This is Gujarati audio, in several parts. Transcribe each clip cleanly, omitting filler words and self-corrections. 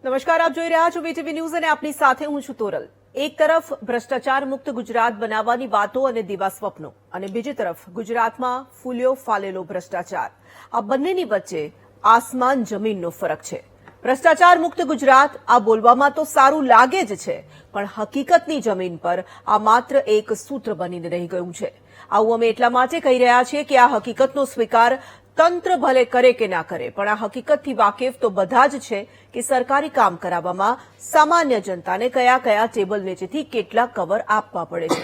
નમસ્કાર, આપ જોઈ રહ્યા છો વીટીવી ન્યૂઝ અને આપની સાથે હું છું તોરલ। એક તરફ ભ્રષ્ટાચાર મુક્ત ગુજરાત બનાવવાની વાતો અને દીવા સ્વપ્નો અને બીજી તરફ ગુજરાતમાં ફૂલ્યો ફાલેલો ભ્રષ્ટાચાર, આ બંનેની વચ્ચે આસમાન જમીનનો ફરક છે। ભ્રષ્ટાચાર મુક્ત ગુજરાત આ બોલવામાં તો સારું લાગે જ છે, પણ હકીકતની જમીન પર આ માત્ર એક સૂત્ર બનીને રહી ગયું છે। આવું અમે એટલા માટે કહી રહ્યા છીએ કે આ હકીકતનો સ્વીકાર તંત્ર ભલે કરે કે ના કરે, પણ આ હકીકતથી વાકેફ તો બધા જ છે કે સરકારી કામ કરાવવામાં સામાન્ય જનતાને કયા કયા ટેબલ નીચેથી કેટલા કવર આપવા પડે છે,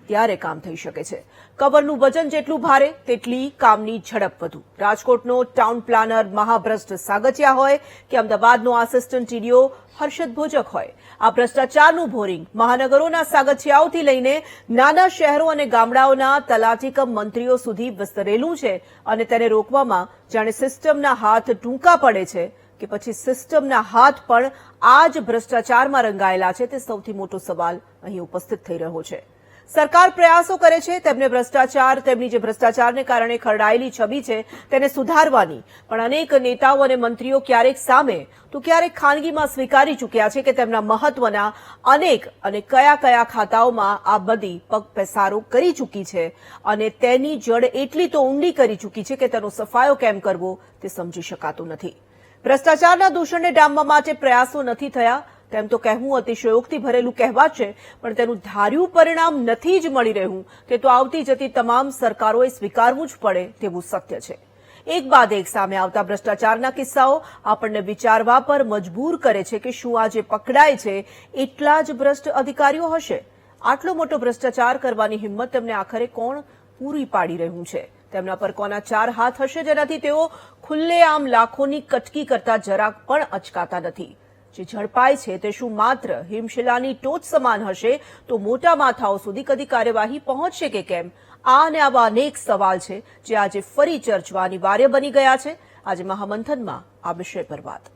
ત્યારે કામ થઈ શકે છે। કવરનું વજન જેટલું ભારે તેટલી કામની ઝડપ વધુ। રાજકોટનો ટાઉન પ્લાનર મહાભ્રષ્ટ સાગચિયા હોય કે અમદાવાદનો આસિસ્ટન્ટ ટીડીઓ હર્ષદ ભોજક હોય, આ ભ્રષ્ટાચારનું ભોરિંગ મહાનગરોના સાગચિયાઓથી લઈને નાના શહેરો અને ગામડાઓના તલાટીકમ મંત્રીઓ સુધી વિસ્તરેલું છે અને તેને રોકવામાં જાણે સિસ્ટમના હાથ ટૂંકા પડે છે કે પછી સિસ્ટમના હાથ પણ આ જ ભ્રષ્ટાચારમાં રંગાયેલા છે, તે સૌથી મોટો સવાલ અહીં ઉપસ્થિત થઈ રહ્યો છે। સરકાર પ્રયાસો કરે છે તેમની જે ભ્રષ્ટાચારને કારણે ખરડાયેલી છબી છે તેને સુધારવાની, પણ અનેક નેતાઓ અને મંત્રીઓ ક્યારેક સામે તો ક્યારેક ખાનગીમાં સ્વીકારી ચૂક્યા છે કે તેમના મહત્વના અનેક અને કયા કયા ખાતાઓમાં આ બધી પગપેસારો કરી ચૂકી છે અને તેની જડ એટલી તો ઊંડી કરી ચૂકી છે કે તેનો સફાયો કેમ કરવો તે સમજી શકાતું નથી। ભ્રષ્ટાચારના દૂષણને ડામવા માટે પ્રયાસો નથી થયા તેમ તો કહેવું અતિશયોક્તિ ભરેલું કહેવાત છે, પણ તેનું ધાર્યું પરિણામ નથી જ મળી રહ્યું તે તો આવતી જતી તમામ સરકારોએ સ્વીકારવું જ પડે તેવું સત્ય છે। એક બાદ એક સામે આવતા ભ્રષ્ટાચારના કિસ્સાઓ આપણને વિચારવા પર મજબૂર કરે છે કે શું આ જે પકડાય છે એટલા જ ભ્રષ્ટ અધિકારીઓ હશે? આટલો મોટો ભ્રષ્ટાચાર કરવાની હિંમત તેમને આખરે કોણ પૂરી પાડી રહ્યું છે? તેમના પર કોના ચાર હાથ હશે જેનાથી તેઓ ખુલ્લેઆમ લાખોની કટકી કરતા જરાક પણ અચકાતા નથી? જે ઝડપાય છે તે શું માત્ર હિમશિલાની ટોચ સમાન હશે તો મોટા માથાઓ સુધી કદી કાર્યવાહી પહોંચશે કે કેમ? આ અને આવા અનેક સવાલ છે જે આજે ફરી ચર્ચવા અનિવાર્ય બની ગયા છે। આજે મહામંથનમાં આ વિષય પર વાત।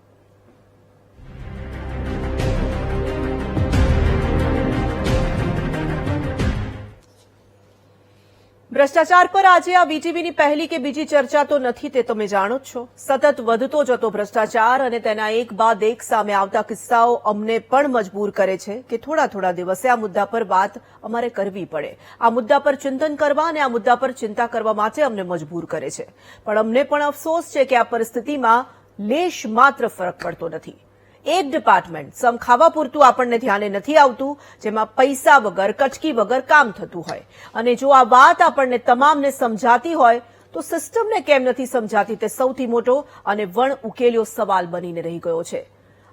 ભ્રષ્ટાચાર પર આજે આ વીટીવીની પહેલી કે બીજી ચર્ચા તો નથી, તે તમે જાણો જ છો। સતત વધતો જતો ભ્રષ્ટાચાર અને તેના એક બાદ એક સામે આવતા કિસ્સાઓ અમને પણ મજબૂર કરે છે કે થોડા દિવસે આ મુદ્દા પર વાત અમારે કરવી પડે, આ મુદ્દા પર ચિંતન કરવા અને આ મુદ્દા પર ચિંતા કરવા માટે અમને મજબૂર કરે છે। પણ અમને પણ અફસોસ છે કે આ પરિસ્થિતિમાં લેશ માત્ર ફરક પડતો નથી। એક ડિપાર્ટમેન્ટ સમખાવા પૂરતું આપણને ધ્યાને નથી આવતું જેમાં પૈસા વગર કટકી વગર કામ થતું હોય, અને જો આ વાત આપણને તમામને સમજાતી હોય તો સિસ્ટમને કેમ નથી સમજાતી તે સૌથી મોટો અને વણ ઉકેલ્યો સવાલ બનીને રહી ગયો છે।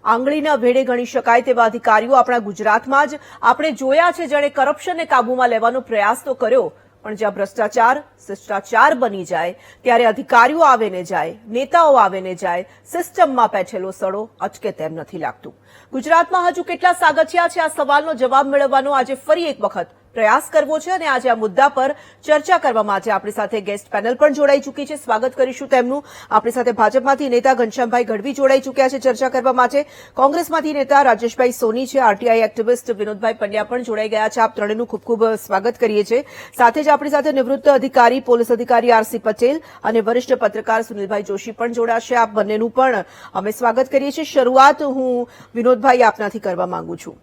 આંગળીના ભેડે ગણી શકાય તેવા અધિકારીઓ આપણા ગુજરાતમાં જ આપણે જોયા છે જેણે કરપ્શનને કાબૂમાં લેવાનો પ્રયાસ તો કર્યો, પણ જ્યાં ભ્રષ્ટાચાર શિષ્ટાચાર બની જાય ત્યારે અધિકારીઓ આવે ને જાય, નેતાઓ આવે ને જાય, સિસ્ટમમાં પેઠેલો સડો અટકે તેમ નથી લાગતું। ગુજરાતમાં હજુ કેટલા સાગચિયા છે? આ સવાલનો જવાબ મેળવવાનો આજે ફરી એક વખત પ્રયાસ કરવો છે અને આજે આ મુદ્દા પર ચર્ચા કરવા માટે આપણી સાથે ગેસ્ટ પેનલ પણ જોડાઈ ચૂકી છે। સ્વાગત કરીશું તેમનું। આપણી સાથે ભાજપમાંથી નેતા ઘનશ્યામભાઈ ગઢવી જોડાઈ ચૂક્યા છે ચર્ચા કરવા માટે, કોંગ્રેસમાંથી નેતા રાજેશભાઈ સોની છે, આરટીઆઈ એક્ટિવિસ્ટ વિનોદભાઈ પંડ્યા પણ જોડાઈ ગયા છે। આપ ત્રણેયનું ખૂબ ખૂબ સ્વાગત કરીએ છીએ। સાથે જ આપણી સાથે નિવૃત્ત અધિકારી પોલીસ અધિકારી આરસી પટેલ અને વરિષ્ઠ પત્રકાર સુનિલભાઈ જોશી પણ જોડાશે। આપ બંનેનું પણ અમે સ્વાગત કરીએ છીએ। શરૂઆત હું વિનોદભાઈ આપનાથી કરવા માંગુ છું।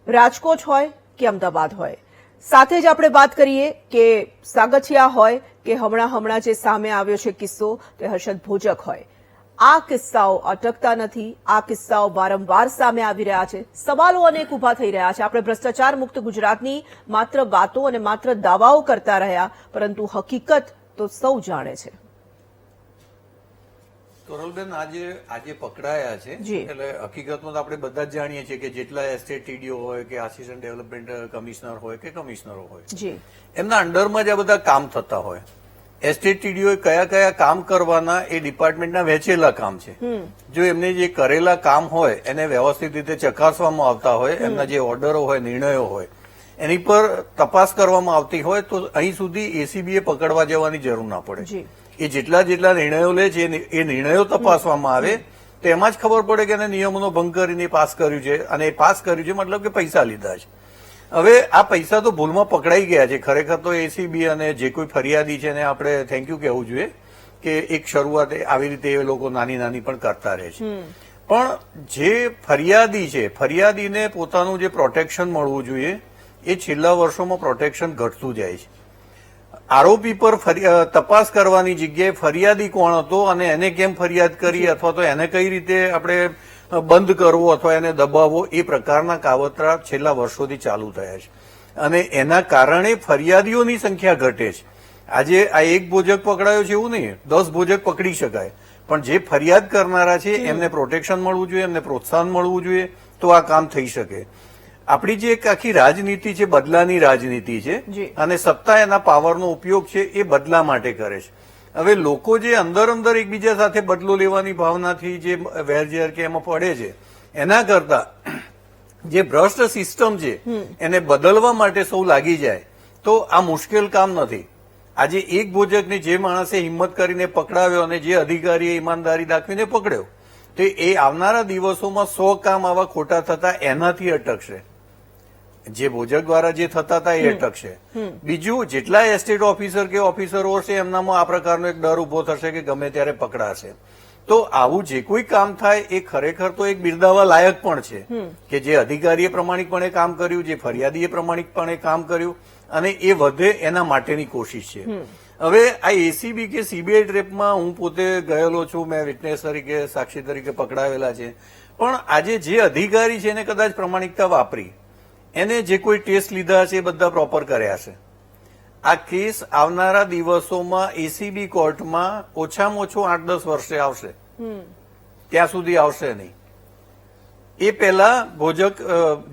રાજકોટ હોય કે અમદાવાદ હોય, સાથે જ આપણે વાત કરીએ કે સાગચિયા હોય કે હમણાં જે સામે આવ્યો છે કિસ્સો તે હર્ષદ ભોજક હોય, આ કિસ્સાઓ અટકતા નથી, આ કિસ્સાઓ વારંવાર સામે આવી રહ્યા છે, સવાલો અનેક ઉભા થઈ રહ્યા છે। આપણે ભ્રષ્ટાચાર મુક્ત ગુજરાતની માત્ર વાતો અને માત્ર દાવાઓ કરતા રહ્યા, પરંતુ હકીકત તો સૌ જાણે છે। તોરલબેન, આજે પકડાયા છે એટલે હકીકતમાં તો આપણે બધા જ જાણીએ છીએ કે જેટલા એસ્ટેટ ટીડીઓ હોય કે આસિસ્ટન્ટ ડેવલપમેન્ટ કમિશનર હોય કે કમિશનરો હોય એમના અંડરમાં જ આ બધા કામ થતા હોય। એસ્ટેટ ટીડીઓ કયા કયા કામ કરવાના એ ડિપાર્ટમેન્ટના વહેંચેલા કામ છે। જો એમને જે કરેલા કામ હોય એને વ્યવસ્થિત રીતે ચકાસવામાં આવતા હોય, એમના જે ઓર્ડરો હોય, નિર્ણયો હોય, એની પર તપાસ કરવામાં આવતી હોય તો અહીં સુધી એસીબીએ પકડવા જવાની જરૂર ના પડે। એ જેટલા નિર્ણયો લે છે એ નિર્ણયો તપાસવામાં આવે તો એમાં જ ખબર પડે કે એને નિયમોનો ભંગ કરીને પાસ કર્યું છે, અને એ પાસ કર્યું છે મતલબ કે પૈસા લીધા છે। હવે આ પૈસા તો ભૂલમાં પકડાઈ ગયા છે। ખરેખર તો એસીબી અને જે કોઈ ફરિયાદી છે એને આપણે થેન્ક યુ કહેવું જોઈએ કે એક શરૂઆત આવી રીતે એ લોકો નાની પણ કરતા રહે છે। પણ જે ફરિયાદી છે, ફરિયાદીને પોતાનું જે પ્રોટેક્શન મળવું જોઈએ એ છેલ્લા વર્ષોમાં પ્રોટેક્શન ઘટતું જાય છે. આરોપી પર તપાસ કરવાની જગ્યાએ ફરિયાદી કોણ હતો અને એને કેમ ફરિયાદ કરી અથવા તો એને કઈ રીતે આપણે બંધ કરવો અથવા એને દબાવવો, એ પ્રકારના કાવતરા છેલ્લા વર્ષોથી ચાલુ થયા છે અને એના કારણે ફરિયાદીઓની સંખ્યા ઘટે છે. આજે આ એક ભોજક પકડાયો છે એવું નહીં, 10 ભોજક પકડી શકાય, પણ જે ફરિયાદ કરનારા છે એમને પ્રોટેક્શન મળવું જોઈએ, એમને પ્રોત્સાહન મળવું જોઈએ, તો આ કામ થઈ શકે. આપણી જે એક આખી રાજનીતિ છે, બદલાની રાજનીતિ છે અને સત્તા એના પાવરનો ઉપયોગ છે એ બદલા માટે કરે છે. હવે લોકો જે અંદર એકબીજા સાથે બદલો લેવાની ભાવનાથી જે વેરઝેર કે એમાં પડે છે, એના કરતા જે ભ્રષ્ટ સિસ્ટમ છે એને બદલવા માટે સૌ લાગી જાય તો આ મુશ્કેલ કામ નથી. આજે એક ભોજકને જે માણસે હિંમત કરીને પકડાવ્યો અને જે અધિકારીએ ઈમાનદારી દાખવીને પકડ્યો, તો એ આવનારા દિવસોમાં 100 કામ આવા ખોટા થતા એનાથી અટકશે. જે ભોજક દ્વારા જે થતા હતા એ અટકશે. બીજું, જેટલા એસ્ટેટ ઓફિસર કે ઓફિસરો હશે એમનામાં આ પ્રકારનો એક ડર ઉભો થશે કે ગમે ત્યારે પકડાશે. તો આવું જે કોઈ કામ થાય એ ખરેખર તો એક બિરદાવવા લાયક પણ છે કે જે અધિકારીએ પ્રમાણિકપણે કામ કર્યું, જે ફરિયાદીએ પ્રમાણિકપણે કામ કર્યું અને એ વધે એના માટેની કોશિશ છે. હવે આ એસીબી કે સીબીઆઈ ટ્રેપમાં હું પોતે ગયેલો છું, મેં વિટનેસ તરીકે, સાક્ષી તરીકે પકડાવેલા છે. પણ આજે જે અધિકારી છે એને કદાચ પ્રમાણિકતા વાપરી, એને જે કોઈ ટેસ્ટ લીધા છે એ બધા પ્રોપર કર્યા છે. આ કેસ આવનારા દિવસોમાં એસીબી કોર્ટમાં ઓછામાં ઓછો 8-10 વર્ષે આવશે, ત્યાં સુધી આવશે નહીં. એ પહેલા ભોજક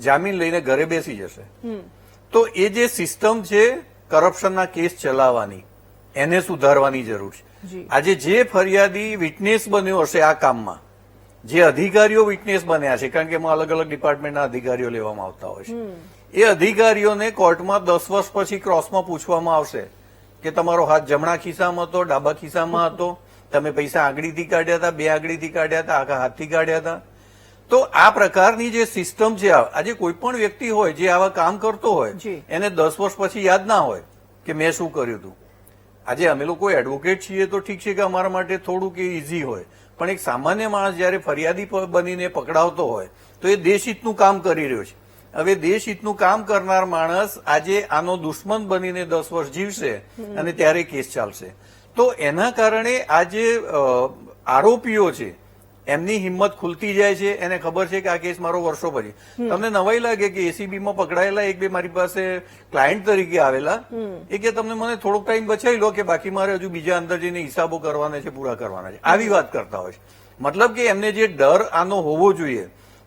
જામીન લઈને ઘરે બેસી જશે. તો એ જે સિસ્ટમ છે કરપ્શનના કેસ ચલાવવાની, એને સુધારવાની જરૂર છે. આજે જે ફરિયાદી વિટનેસ બન્યો હશે આ કામમાં, જે અધિકારીઓ વિટનેસ બન્યા છે, કારણ કે એમાં અલગ અલગ ડિપાર્ટમેન્ટના અધિકારીઓ લેવામાં આવતા હોય છે, એ અધિકારીઓને કોર્ટમાં 10 વર્ષ પછી ક્રોસમાં પૂછવામાં આવશે કે તમારો હાથ જમણા ખિસ્સામાં હતો, ડાબા ખિસ્સામાં હતો, તમે પૈસા આંગળીથી કાઢ્યા હતા, 2 આંગળીથી કાઢ્યા હતા, આખા હાથથી કાઢ્યા હતા. તો આ પ્રકારની જે સિસ્ટમ છે, આજે કોઈ પણ વ્યક્તિ હોય જે આવા કામ કરતો હોય એને 10 વર્ષ પછી યાદ ના હોય કે મેં શું કર્યું હતું. આજે અમે લોકો એડવોકેટ છીએ તો ઠીક છે કે અમારા માટે થોડુંક ઇઝી હોય, પણ એક સામાન્ય માણસ જયારે ફરિયાદી બનીને પકડાવતો હોય તો એ દેશહિતનું કામ કરી રહ્યો છે. હવે દેશહિતનું કામ કરનાર માણસ આજે આનો દુશ્મન બનીને 10 વર્ષ જીવશે અને ત્યારે કેસ ચાલશે. તો એના કારણે આ જે આરોપીઓ છે એમની હિંમત ખુલતી જાય છે. એને ખબર છે કે આ કેસ મારો વર્ષો પછી. તમને નવાઈ લાગે કે એસીબીમાં પકડાયેલા 1-2 મારી પાસે ક્લાયન્ટ તરીકે આવેલા, એ કે તમને મને થોડોક ટાઈમ બચાવી લો કે બાકી મારે હજુ બીજા અંદર જઈને હિસાબો કરવાના છે, પૂરા કરવાના છે, આવી વાત કરતા હોય છે. મતલબ કે એમને જે ડર આનો હોવો જોઈએ,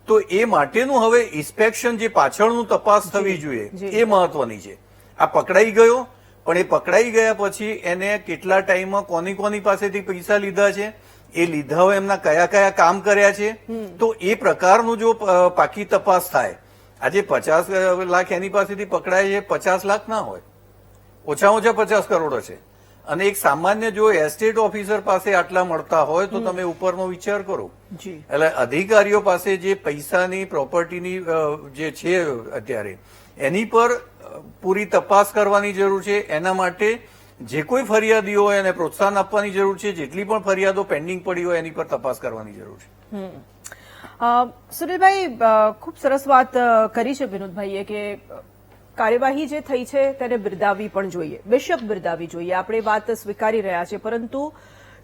તો એ માટેનું હવે ઇન્સ્પેક્શન, જે પાછળનું તપાસ થવી જોઈએ એ મહત્વની છે. આ પકડાઈ ગયો, પણ એ પકડાઈ ગયા પછી એને કેટલા ટાઈમમાં કોની પાસેથી પૈસા લીધા છે, એ લીધા હોય એમના કયા કામ કર્યા છે, તો એ પ્રકારનું જો પાકી તપાસ થાય. આજે 50 લાખ એની પાસેથી પકડાય છે, 50 લાખ ના હોય, ઓછામાં ઓછા 50 કરોડ છે. અને એક સામાન્ય જો એસ્ટેટ ઓફિસર પાસે આટલા મળતા હોય તો તમે ઉપરનો વિચાર કરો. એટલે અધિકારીઓ પાસે જે પૈસાની, પ્રોપર્ટીની જે છે અત્યારે, એની પર પૂરી તપાસ કરવાની જરૂર છે. એના માટે જે કોઈ ફરિયાદીઓ હોય એને પ્રોત્સાહન આપવાની જરૂર છે. જેટલી પણ ફરિયાદો પેન્ડિંગ પડી હોય એની પર તપાસ કરવાની જરૂર છે. સુનિલભાઈ, ખૂબ સરસ વાત કરી છે વિનોદભાઈએ કે કાર્યવાહી જે થઈ છે તેને બિરદાવવી પણ જોઈએ, બેશક બિરદાવવી જોઈએ, આપણે વાત સ્વીકારી રહ્યા છે. પરંતુ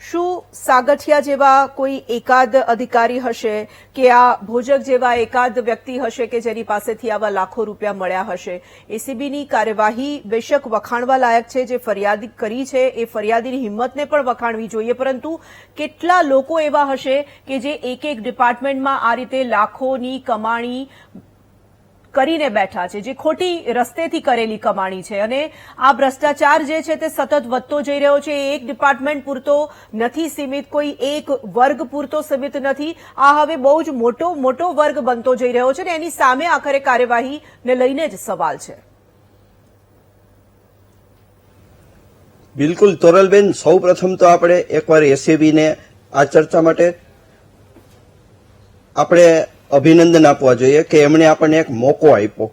શું સાગઠિયા જેવા કોઈ એકાદ અધિકારી હશે કે આ ભોજક જેવા એકાદ વ્યક્તિ હશે કે જેની પાસેથી આવા લાખો રૂપિયા મળ્યા હશે? એસીબીની કાર્યવાહી બેશક વખાણવા લાયક છે. જે ફરિયાદ કરી છે એ ફરિયાદીની હિંમતને પણ વખાણવી જોઈએ. પરંતુ કેટલા લોકો એવા હશે કે જે એક ડિપાર્ટમેન્ટમાં આ રીતે લાખોની કમાણી કરીને બેઠા છે, જે ખોટી રસ્તેથી કરેલી કમાણી છે, અને આ ભ્રષ્ટાચાર જે છે તે સતત વધતો જઈ રહ્યો છે. એક ડિપાર્ટમેન્ટ પૂરતો નથી સીમિત, કોઈ એક વર્ગ પૂરતો સીમિત નથી. આ હવે બહુ જ મોટો વર્ગ બનતો જઈ રહ્યો છે, ને એની સામે આખરે કાર્યવાહીને લઈને જ સવાલ છે. બિલકુલ તોરલબેન, સૌ પ્રથમ તો આપણે એકવાર એસીબીને આ ચર્ચા માટે આપણે અભિનંદન આપવા જોઈએ કે એમણે આપણને એક મોકો આપ્યો.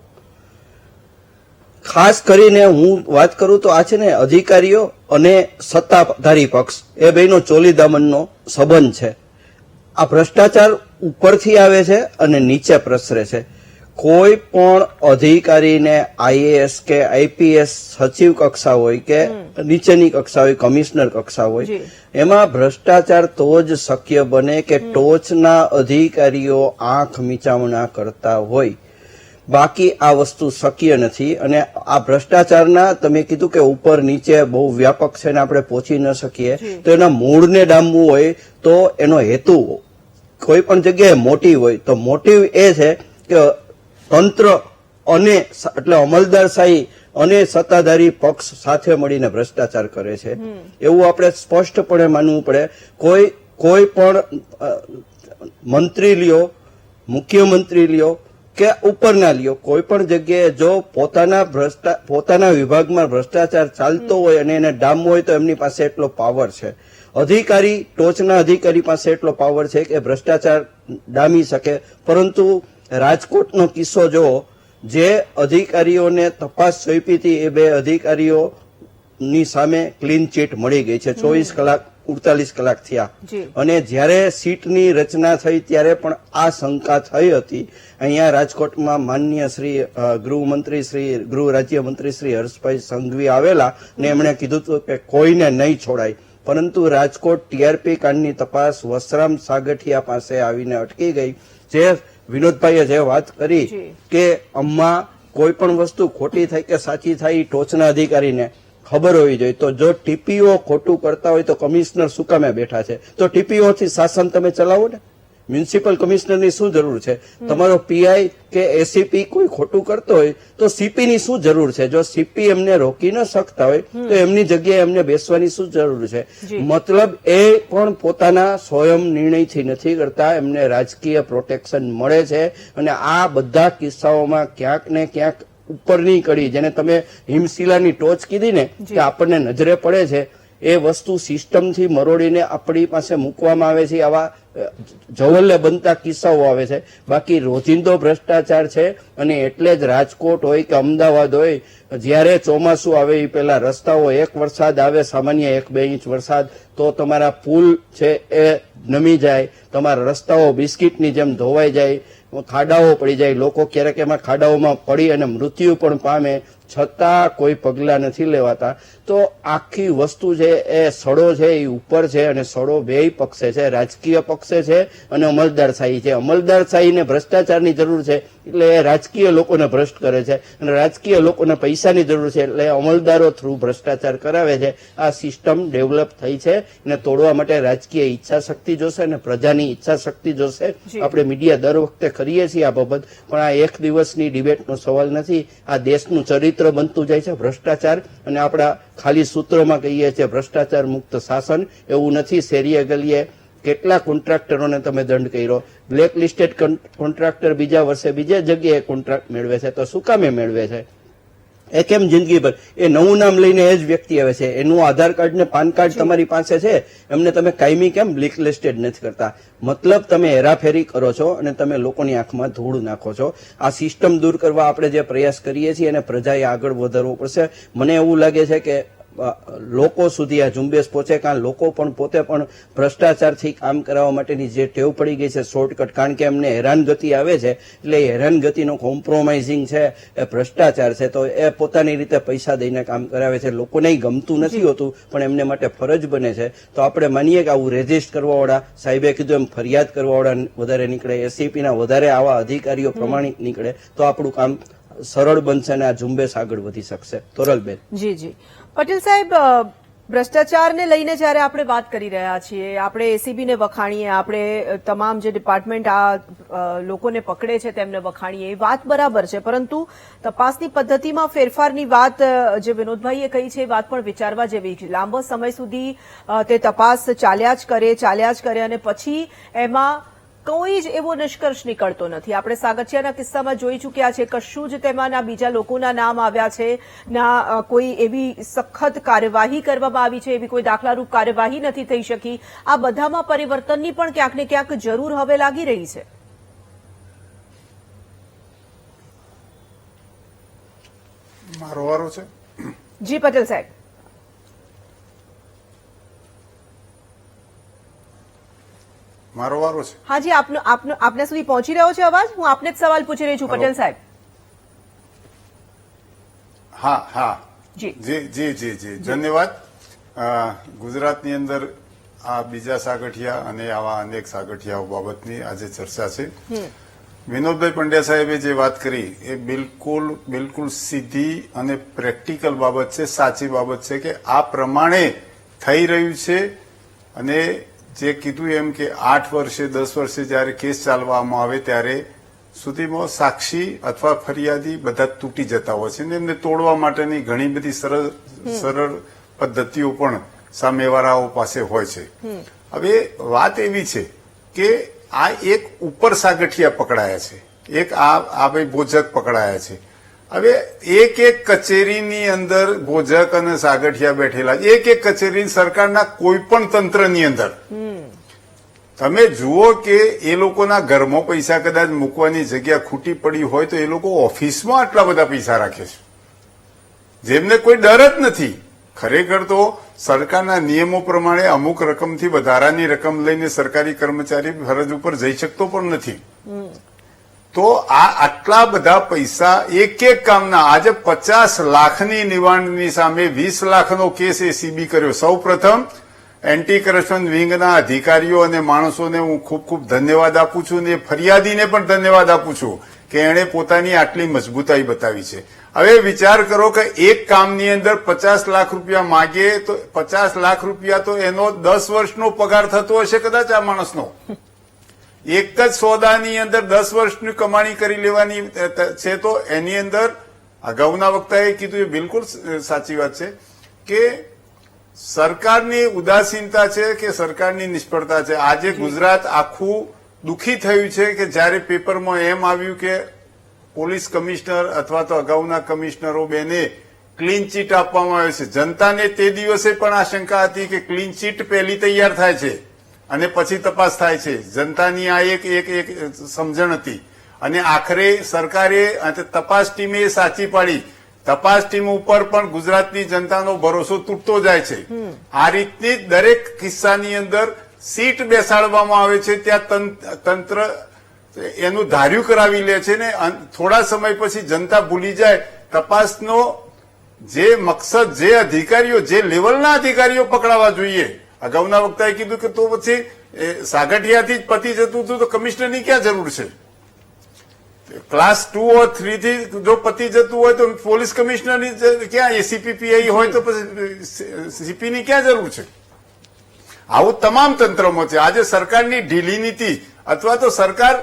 ખાસ કરીને હું વાત કરું તો આ છે ને અધિકારીઓ અને સત્તાધારી પક્ષ, એ બેનો ચોલી દામનનો સંબંધ છે. આ ભ્રષ્ટાચાર ઉપરથી આવે છે અને નીચે પ્રસરે છે. કોઈ પણ અધિકારીને આઈએએસ કે આઈપીએસ સચિવ કક્ષા હોય કે નીચેની કક્ષા હોય, કમિશનર કક્ષા હોય, એમાં ભ્રષ્ટાચાર તો જ શક્ય બને કે ટોચના અધિકારીઓ આંખ મીચામણા કરતા હોય. બાકી આ વસ્તુ શક્ય નથી. અને આ ભ્રષ્ટાચારના તમે કીધું કે ઉપર નીચે બહુ વ્યાપક છે ને આપણે પહોંચી ન શકીએ, તો એના મૂળને ડામવું હોય તો એનો હેતુ કોઈ પણ જગ્યાએ મોટિવ હોય તો મોટિવ એ છે કે તંત્ર અને એટલે અમલદારશાહી અને સત્તાધારી પક્ષ સાથે મળીને ભ્રષ્ટાચાર કરે છે એવું આપણે સ્પષ્ટપણે માનવું પડે. કોઈ પણ મંત્રી લ્યો, મુખ્યમંત્રી લ્યો કે ઉપરના લ્યો, કોઈ પણ જગ્યાએ જો પોતાના વિભાગમાં ભ્રષ્ટાચાર ચાલતો હોય અને એને ડામવો હોય તો એમની પાસે એટલો પાવર છે. અધિકારી, ટોચના અધિકારી પાસે એટલો પાવર છે કે ભ્રષ્ટાચાર ડામી શકે. પરંતુ રાજકોટનો કિસ્સો જો જે અધિકારીઓને તપાસ સોંપી હતી એ 2 અધિકારીઓની સામે ક્લીન ચીટ મળી ગઈ છે. 24 કલાક 48 કલાક થયા અને જ્યારે સીટની રચના થઈ ત્યારે પણ આ શંકા થઈ હતી. અહીંયા રાજકોટમાં માનનીય શ્રી ગૃહમંત્રી શ્રી ગૃહ રાજ્યમંત્રી શ્રી હર્ષભાઈ સંઘવી આવેલા ને એમણે કીધું હતું કે કોઈને નહીં છોડાય. પરંતુ રાજકોટ ટીઆરપી કાંડની તપાસ વસરામ સાગઠિયા પાસે આવીને અટકી ગઈ. જે વિનોદભાઈએ જે વાત કરી કે આમાં કોઈ પણ વસ્તુ ખોટી થાય કે સાચી થાય ટોચના અધિકારીને ખબર હોવી જોઈએ. તો જો ટીપીઓ ખોટું કરતા હોય તો કમિશનર શું કામે બેઠા છે? તો ટીપીઓ થી શાસન તમે ચલાવો ને. મ્યુનિસિપલ કમિશનરની શું જરૂર છે? તમારો પીઆઈ કે એસીપી કોઈ ખોટું કરતો હોય તો સીપી ની શું જરૂર છે? જો સીપી એમને રોકી ન શકતા હોય તો એમની જગ્યાએ એમને બેસવાની શું જરૂર છે? મતલબ એ પણ પોતાના સ્વયં નિર્ણયથી નથી કરતા, એમને રાજકીય પ્રોટેક્શન મળે છે. અને આ બધા કિસ્સાઓમાં ક્યાંક ને ક્યાંક ઉપરની કડી, જેને તમે હિમશિલાની ટોચ કીધી ને કે આપણને નજરે પડે છે, એ વસ્તુ સિસ્ટમથી મરોડીને આપણી પાસે મૂકવામાં આવે છે. આવા જવલ્લે બનતા કિસ્સાઓ આવે છે. બાકી રોજિંદો ભ્રષ્ટાચાર છે. અને એટલે જ રાજકોટ હોય કે અમદાવાદ હોય, જયારે ચોમાસું આવે એ પેલા રસ્તાઓ, એક વરસાદ આવે સામાન્ય 1-2 ઇંચ વરસાદ તો તમારા પુલ છે એ નમી જાય, તમારા રસ્તાઓ બિસ્કીટની જેમ ધોવાઈ જાય, ખાડાઓ પડી જાય, લોકો ક્યારેક એમાં ખાડાઓમાં પડી અને મૃત્યુ પણ પામે, છતાં કોઈ પગલા નથી લેવાતા. તો આખી વસ્તુ છે એ સડો છે એ ઉપર છે અને સડો 2 પક્ષે છે, રાજકીય પક્ષે છે અને અમલદારશાહી છે. અમલદારશાહીને ભ્રષ્ટાચારની જરૂર છે એટલે એ રાજકીય લોકોને ભ્રષ્ટ કરે છે અને રાજકીય લોકોને પૈસાની જરૂર છે એટલે અમલદારો થ્રુ ભ્રષ્ટાચાર કરાવે છે. આ સિસ્ટમ ડેવલપ થઈ છે અને તોડવા માટે રાજકીય ઈચ્છા શક્તિ જોશે અને પ્રજાની ઈચ્છા શક્તિ જોશે. આપણે મીડિયા દર વખતે કરીએ છીએ આ બાબત, પણ આ એક દિવસની ડિબેટનો સવાલ નથી. આ દેશનું ચરિત્ર બનતું જાય છે ભ્રષ્ટાચાર. અને આપણા ખાલી સૂત્રોમાં કહીએ છીએ ભ્રષ્ટાચાર મુક્ત શાસન, એવું નથી. શેરીએ ગલીએ કેટલા કોન્ટ્રાક્ટરોને તમે દંડ કર્યો? બ્લેક લિસ્ટેડ કોન્ટ્રાક્ટર બીજા વર્ષે બીજા જગ્યાએ કોન્ટ્રાક્ટ મેળવે છે તો શું કામે મેળવે છે? એ કેમ જિંદગીભર એ નવું નામ લઈને એ જ વ્યક્તિ આવે છે? એનું આધાર કાર્ડ ને પાન કાર્ડ તમારી પાસે છે, એમને તમે કાયમી કેમ બ્લેક લિસ્ટેડ નથી કરતા? મતલબ તમે હેરાફેરી કરો છો અને તમે લોકોની આંખમાં ધૂળ નાખો છો. આ સિસ્ટમ દૂર કરવા આપણે જે પ્રયાસ કરીએ છીએ અને પ્રજાએ આગળ વધારવો પડશે. મને એવું લાગે છે કે લોકો સુધી આ ઝુંબેશ પહોંચે, કારણ લોકો પણ પોતે પણ ભ્રષ્ટાચારથી કામ કરાવવા માટેની જે ટેવ પડી ગઈ છે શોર્ટકટ, કારણ કે એમને હેરાનગતિ આવે છે એટલે એ હેરાનગતિનો કોમ્પ્રોમાઇઝિંગ છે એ ભ્રષ્ટાચાર છે. તો એ પોતાની રીતે પૈસા દઈને કામ કરાવે છે. લોકોને ગમતું નથી હોતું પણ એમને માટે ફરજ બને છે. તો આપણે માનીએ કે આવું રેજિસ્ટ કરવાવાળા, સાહેબે કીધું એમ ફરિયાદ કરવાવાળા વધારે નીકળે, એસીપીના વધારે આવા અધિકારીઓ પ્રમાણિત નીકળે તો આપણું કામ સરળ બનશે અને આ ઝુંબેશ આગળ વધી શકશે. તોરલબેન. જી પટેલ સાહેબ, ભ્રષ્ટાચારને લઈને જયારે આપણે વાત કરી રહ્યા છીએ, આપણે એસીબીને વખાણીએ, આપણે તમામ જે ડિપાર્ટમેન્ટ આ લોકોને પકડે છે તેમને વખાણીએ, એ વાત બરાબર છે. પરંતુ તપાસની પદ્ધતિમાં ફેરફારની વાત જે વિનોદભાઈએ કહી છે એ વાત પણ વિચારવા જેવી છે. લાંબો સમય સુધી તે તપાસ ચાલ્યા જ કરે અને પછી એમાં કોઈ જ એવો નિષ્કર્ષ નીકળતો નથી. આપણે સાગઠિયાના કિસ્સામાં જોઈ ચૂક્યા છે, કશું જ તેમાં ના બીજા લોકોના નામ આવ્યા છે, ના કોઈ એવી સખત કાર્યવાહી કરવામાં આવી છે, એવી કોઈ દાખલારૂપ કાર્યવાહી નથી થઈ શકી. આ બધામાં પરિવર્તનની પણ ક્યાંક ને ક્યાંક જરૂર હવે લાગી રહી છે. મારો વારો છે. જી પટેલ સાહેબ. મારો વારો છે. હાજી, આપને સુધી પહોંચી રહ્યો છે અવાજ? હું આપને જ સવાલ પૂછી રહી છું, પટેલ સાહેબ. હા જી જી ધન્યવાદ. ગુજરાતની અંદર આ બીજા સાગઠિયા અને આવા અનેક સાગઠિયાઓ બાબતની આજે ચર્ચા છે. વિનોદભાઈ પંડ્યા સાહેબે જે વાત કરી એ બિલકુલ સીધી અને પ્રેક્ટિકલ બાબત છે, સાચી બાબત છે કે આ પ્રમાણે થઈ રહ્યું છે. અને જે કીધું એમ કે 8 વર્ષે 10 વર્ષે જયારે કેસ ચાલવામાં આવે ત્યારે સુધીમાં સાક્ષી અથવા ફરિયાદી બધા તૂટી જતા હોય છે અને એમને તોડવા માટેની ઘણી બધી સરળ પદ્ધતિઓ પણ સામેવાળાઓ પાસે હોય છે. હવે વાત એવી છે કે આ એક ઉપર સાગઠિયા પકડાયા છે, એક આ ભાઈ ભોજક પકડાયા છે. હવે એક કચેરીની અંદર ભોજક અને સાગઠિયા બેઠેલા, એક કચેરી સરકારના કોઈ પણ તંત્રની અંદર તમે જુઓ કે એ લોકોના ઘરમાં પૈસા કદાચ મૂકવાની જગ્યા ખૂટી પડી હોય તો એ લોકો ઓફિસમાં આટલા બધા પૈસા રાખે છે, જેમને કોઈ ડર જ નથી. ખરેખર તો સરકારના નિયમો પ્રમાણે અમુક રકમથી વધારાની રકમ લઈને સરકારી કર્મચારી ફરજ ઉપર જઈ શકતો પણ નથી. તો આ આટલા બધા પૈસા એક કામના, આજે 50 લાખની નિવાણની સામે 20 લાખનો કેસ એસીબી કર્યો. સૌ પ્રથમ એન્ટી કરપ્શન વિંગના અધિકારીઓ અને માણસોને હું ખૂબ ખૂબ ધન્યવાદ આપું છું અને ફરિયાદીને પણ ધન્યવાદ આપું છું કે એણે પોતાની આટલી મજબૂતાઈ બતાવી છે. હવે વિચાર કરો કે એક કામની અંદર 50 લાખ રૂપિયા માગે તો 50 લાખ રૂપિયા તો એનો 10 વર્ષનો પગાર થતો હશે કદાચ આ માણસનો. એક જ સોદાની અંદર 10 વર્ષની કમાણી કરી લેવાની છે. તો એની અંદર અગાઉના વક્તાએ કીધું એ બિલકુલ સાચી વાત છે કે સરકારની ઉદાસીનતા છે કે સરકારની નિષ્ફળતા છે. આજે ગુજરાત આખું દુઃખી થયું છે કે જયારે પેપરમાં એમ આવ્યું કે પોલીસ કમિશનર અથવા તો અગાઉના કમિશનરો બેને ક્લીન ચીટ આપવામાં આવે છે. જનતાને તે દિવસે પણ આશંકા હતી કે ક્લીન ચીટ પહેલી તૈયાર થાય છે અને પછી તપાસ થાય છે. જનતાની આ એક સમજણ હતી અને આખરે સરકારે તપાસ ટીમે સાચી પાડી. તપાસ ટીમ ઉપર પણ ગુજરાતની જનતાનો ભરોસો તૂટતો જાય છે. આ રીતની દરેક કિસ્સાની અંદર સીટ બેસાડવામાં આવે છે, ત્યાં તંત્ર એનું ધાર્યું કરાવી લે છે ને થોડા સમય પછી જનતા ભૂલી જાય. તપાસનો જે મકસદ, જે અધિકારીઓ, જે લેવલના અધિકારીઓ પકડાવા જોઈએ, અગાઉના વક્તાએ કીધું કે તો પછી સાગઠિયાથી જ પતી જતું હતું તો કમિશનરની ક્યાં જરૂર છે? ક્લાસ 2 or 3 થી જો પતી જતું હોય તો પોલીસ કમિશનરની ક્યાં, એસીપી પીઆઈ હોય તો પછી સીપીની ક્યાં જરૂર છે? આવું તમામ તંત્રમાં છે. આજે સરકારની ઢીલી નીતિ અથવા તો સરકાર,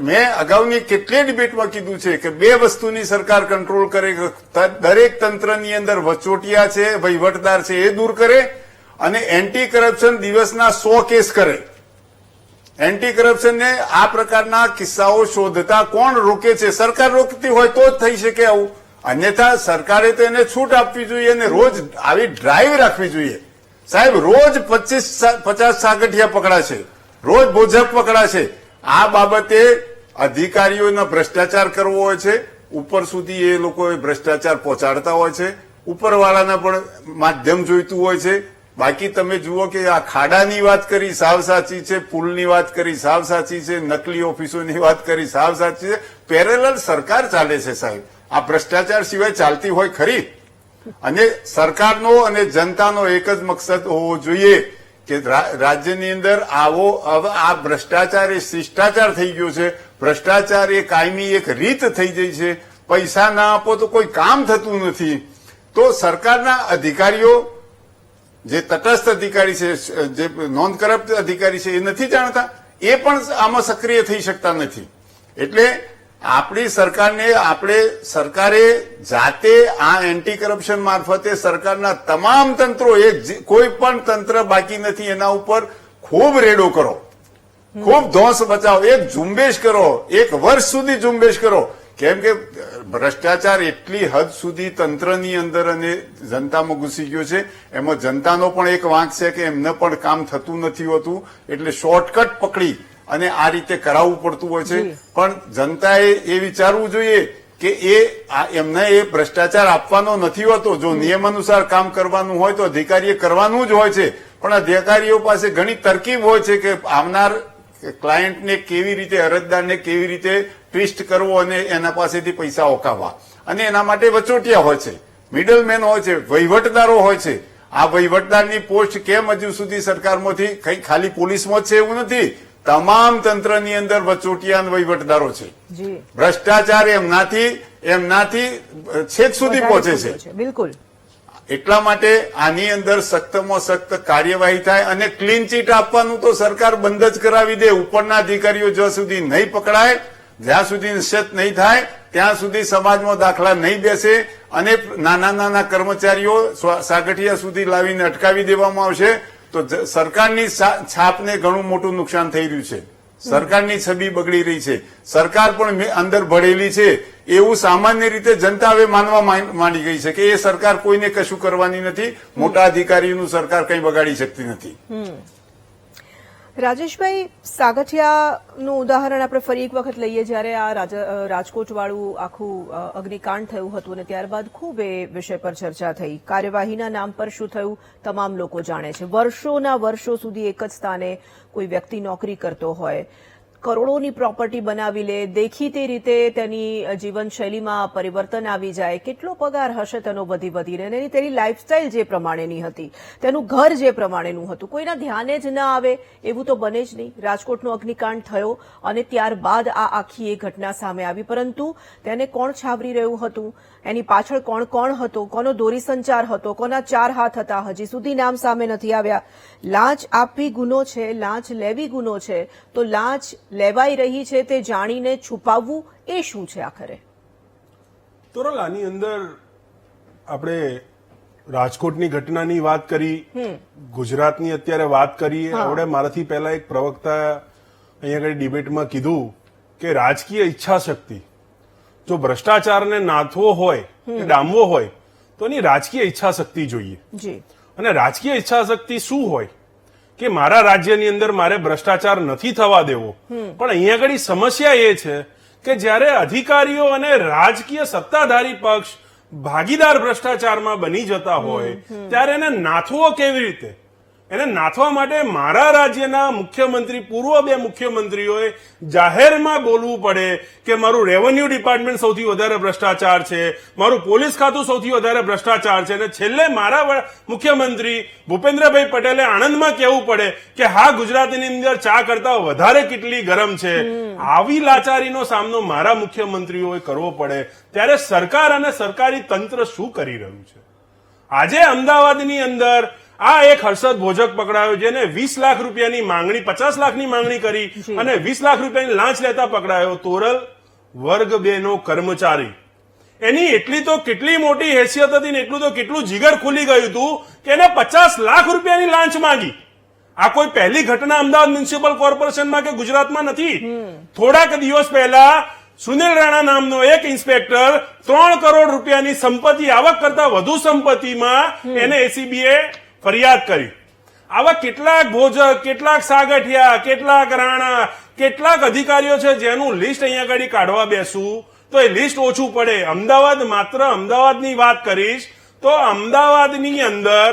મેં અગાઉની કેટલીય ડિબેટમાં કીધું છે કે 2 વસ્તુની સરકાર કંટ્રોલ કરે, દરેક તંત્રની અંદર વચોટિયા છે, વહીવટદાર છે એ દૂર કરે અને એન્ટી કરપ્શન દિવસના 100 કેસ કરે. એન્ટી કરપ્શનને આ પ્રકારના કિસ્સાઓ શોધતા કોણ રોકે છે? સરકાર રોકતી હોય તો જ થઈ શકે આવું. અન્યથા સરકારે તો એને છૂટ આપવી જોઈએ અને રોજ આવી ડ્રાઈવ રાખવી જોઈએ. સાહેબ, રોજ 50 સાગઠિયા પકડાશે, રોજ ભોજક પકડાશે. આ બાબતે અધિકારીઓના ભ્રષ્ટાચાર કરવો હોય છે, ઉપર સુધી એ લોકો ભ્રષ્ટાચાર પહોંચાડતા હોય છે, ઉપરવાળાના પણ માધ્યમ જોઈતું હોય છે. બાકી તમે જુઓ કે આ ખાડાની વાત કરી સાવ સાચી છે, પુલની વાત કરી સાવ સાચી છે, નકલી ઓફિસોની વાત કરી સાવ સાચી છે. પેરેલલ સરકાર ચાલે છે સાહેબ. આ ભ્રષ્ટાચાર સિવાય ચાલતી હોય ખરી? અને સરકારનો અને જનતાનો એક જ મકસદ હોવો જોઈએ કે રાજ્યની અંદર આ ભ્રષ્ટાચાર એ શિષ્ટાચાર થઈ ગયો છે. ભ્રષ્ટાચાર એ કાયમી એક રીત થઈ ગઈ છે. પૈસા ના આપો તો કોઈ કામ થતું નથી. તો સરકારના અધિકારીઓ, જે તટસ્થ અધિકારી છે, જે નોન કરપ્ટ અધિકારી છે, એ નથી જાણતા, એ પણ આમાં સક્રિય થઈ શકતા નથી. એટલે આપણી સરકારે જાતે આ એન્ટી કરપ્શન મારફતે સરકારના તમામ તંત્રો, કોઈ પણ તંત્ર બાકી નથી, એના ઉપર ખૂબ રેડો કરો, ખૂબ ધોંસ બચાવો, એક ઝુંબેશ કરો, 1 વર્ષ સુધી ઝુંબેશ કરો. કેમ કે ભ્રષ્ટાચાર એટલી હદ સુધી તંત્રની અંદર અને જનતામાં ઘૂસી ગયો છે. એમાં જનતાનો પણ એક વાંક છે કે એમને પણ કામ થતું નથી હોતું, એટલે શોર્ટકટ પકડી અને આ રીતે કરાવવું પડતું હોય છે. પણ જનતાએ એ વિચારવું જોઈએ કે એમને એ ભ્રષ્ટાચાર આપવાનો નથી હોતો. જો નિયમ અનુસાર કામ કરવાનું હોય તો અધિકારીએ કરવાનું જ હોય છે. પણ અધિકારીઓ પાસે ઘણી તરકીબ હોય છે કે આવનાર ક્લાયન્ટને કેવી રીતે, અરજદારને કેવી રીતે ટ્વિસ્ટ કરવો અને એના પાસેથી પૈસા ઓકાવવા, અને એના માટે વચોટિયા હોય છે, મિડલમેન હોય છે, વહીવટદારો હોય છે. આ વહીવટદારની પોસ્ટ કેમ હજુ સુધી સરકારમાંથી ખાલી પોલીસમાં જ છે એવું નથી, તમામ તંત્રની અંદર વચોટિયા અને વહીવટદારો છે. ભ્રષ્ટાચાર એમનાથી છેક સુધી પહોંચે છે. બિલકુલ. એટલા માટે આની અંદર સખ્તમાં સખ્ત કાર્યવાહી થાય અને ક્લીન ચીટ આપવાનું તો સરકાર બંધ જ કરાવી દે. ઉપરના અધિકારીઓ જ્યાં સુધી નહીં પકડાય, જ્યાં સુધી નિશ્ચિત નહીં થાય ત્યાં સુધી સમાજમાં દાખલા નહીં બેસે અને નાના નાના કર્મચારીઓ સાગઠિયા સુધી લાવીને અટકાવી દેવામાં આવશે તો સરકારની છાપને ઘણું મોટું નુકસાન થઈ રહ્યું છે. સરકારની છબી બગડી રહી છે. સરકાર પણ અંદર ભળેલી છે એવું સામાન્ય રીતે જનતા હવે માનવા માંડી ગઈ છે કે એ સરકાર કોઈને કશું કરવાની નથી, મોટા અધિકારીનું સરકાર કંઈ બગાડી શકતી નથી. રાજેશભાઈ, સાગઠિયાનું ઉદાહરણ આપણે ફરી એક વખત લઈએ. જ્યારે આ રાજકોટ વાળું આખું અગ્નિકાંડ થયું હતું અને ત્યારબાદ ખૂબ એ વિષય પર ચર્ચા થઈ. કાર્યવાહીના નામ પર શું થયું તમામ લોકો જાણે છે. વર્ષોના વર્ષો સુધી એક જ સ્થાને કોઈ વ્યક્તિ નોકરી કરતો હોય, કરોડોની પ્રોપર્ટી બનાવી લે, દેખીતી રીતે તેની જીવનશૈલીમાં પરિવર્તન આવી જાય, કેટલો પગાર હશે તેનો વધી વધીને, તેની લાઇફસ્ટાઇલ જે પ્રમાણેની હતી, તેનું ઘર જે પ્રમાણેનું હતું, કોઈના ધ્યાને જ ન આવે એવું તો બને જ નહીં. રાજકોટનો અગ્નિકાંડ થયો અને ત્યારબાદ આ આખી એ ઘટના સામે આવી, પરંતુ તેને કોણ છાવરી રહ્યું હતું, એની પાછળ કોણ કોણ હતો, કોનો દોરી સંચાર હતો, કોના ચાર હાથ હતા, હજી સુધી નામ સામે નથી આવ્યા. લાંચ આપવી ગુનો છે, લાંચ લેવી ગુનો છે, તો લાંચ લેવાઈ રહી છે તે જાણીને છુપાવવું એ શું છે આખરે? તોરલ, આની અંદર આપણે રાજકોટની ઘટનાની વાત કરી, ગુજરાતની અત્યારે વાત કરીએ. આપણે મારાથી પહેલા એક પ્રવક્તા અહીંયા આગળ ડિબેટમાં કીધું કે રાજકીય ઈચ્છા શક્તિ, જો ભ્રષ્ટાચારને નાથવો હોય કે ડામવો હોય તો એની રાજકીય ઈચ્છા શક્તિ જોઈએ. અને રાજકીય ઈચ્છા શક્તિ શું હોય કે મારા રાજ્યની અંદર મારે ભ્રષ્ટાચાર નથી થવા દેવો. પણ અહીંયા આગળ સમસ્યા એ છે કે જ્યારે અધિકારીઓ અને રાજકીય સત્તાધારી પક્ષ ભાગીદાર ભ્રષ્ટાચારમાં બની જતા હોય ત્યારે એને નાથવો કેવી રીતે? એને નાથવા માટે મારા રાજ્યના મુખ્યમંત્રી, પૂર્વ બે મુખ્યમંત્રીઓએ જાહેરમાં બોલવું પડે કે મારું રેવન્યુ ડિપાર્ટમેન્ટ સૌથી વધારે ભ્રષ્ટાચાર છે, મારું પોલીસ ખાતું સૌથી વધારે ભ્રષ્ટાચાર છે, અને છેલ્લે મારા મુખ્યમંત્રી ભૂપેન્દ્રભાઈ પટેલે આણંદમાં કહેવું પડે કે હા, ગુજરાતની અંદર ચા કરતા વધારે કેટલી ગરમ છે. આવી લાચારીનો સામનો મારા મુખ્યમંત્રીઓએ કરવો પડે ત્યારે સરકાર અને સરકારી તંત્ર શું કરી રહ્યું છે? આજે અમદાવાદની અંદર આ એક હર્ષદ ભોજક પકડાયો જેને 20 લાખ રૂપિયાની માંગણી, 50 લાખની માંગણી કરી અને 20 લાખ રૂપિયાની લાંચ લેતા પકડાયો. તોરલ, વર્ગ 2 નો કર્મચારી, એની એટલી તો કેટલી મોટી હેસિયત હતી ને એટલું તો કેટલું જીગર ખુલી ગયું હતું કે એને 50 લાખ રૂપિયાની લાંચ માંગી. આ કોઈ પહેલી ઘટના અમદાવાદ મ્યુનિસિપલ કોર્પોરેશનમાં કે ગુજરાતમાં નથી. થોડાક દિવસ પહેલા સુનિલ રાણા નામનો એક ઇન્સ્પેક્ટર 3 કરોડ રૂપિયાની સંપત્તિ, આવક કરતા વધુ સંપત્તિમાં એને એસીબીએ ફરિયાદ કરી. આવા કેટલાક ભોજક, કેટલાક સાગઠિયા, કેટલાક રાણા, કેટલાક અધિકારીઓ છે જેનું લિસ્ટ અહીંયા આગળ કાઢવા બેસું તો એ લિસ્ટ ઓછું પડે. અમદાવાદ, માત્ર અમદાવાદની વાત કરીશ તો અમદાવાદની અંદર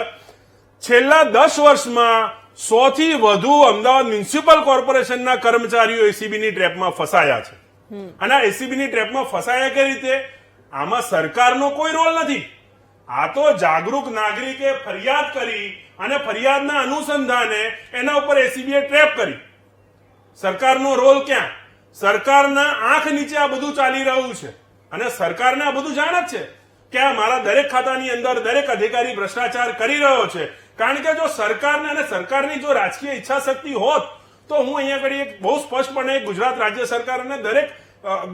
છેલ્લા 10 વર્ષમાં 100 થી વધુ અમદાવાદ મ્યુનિસિપલ કોર્પોરેશનના કર્મચારીઓ એસીબીની ટ્રેપમાં ફસાયા છે. અને આ એસીબીની ટ્રેપમાં ફસાયા કઈ રીતે? આમાં સરકારનો કોઈ રોલ નથી. આ તો જાગૃત નાગરિકે ફરિયાદ કરી અને ફરિયાદના અનુસંધાને એના ઉપર એસીબીએ ટ્રેપ કરી. સરકારનો રોલ ક્યાં? સરકારના આંખ નીચે આ બધું ચાલી રહ્યું છે અને સરકારને આ બધું જાણ જ છે કે આ મારા દરેક ખાતાની અંદર દરેક અધિકારી ભ્રષ્ટાચાર કરી રહ્યો છે. કારણ કે જો સરકારને અને સરકારની જો રાજકીય ઈચ્છા શક્તિ હોત તો હું અહીંયા આગળ એક બહુ સ્પષ્ટપણે ગુજરાત રાજ્ય સરકાર અને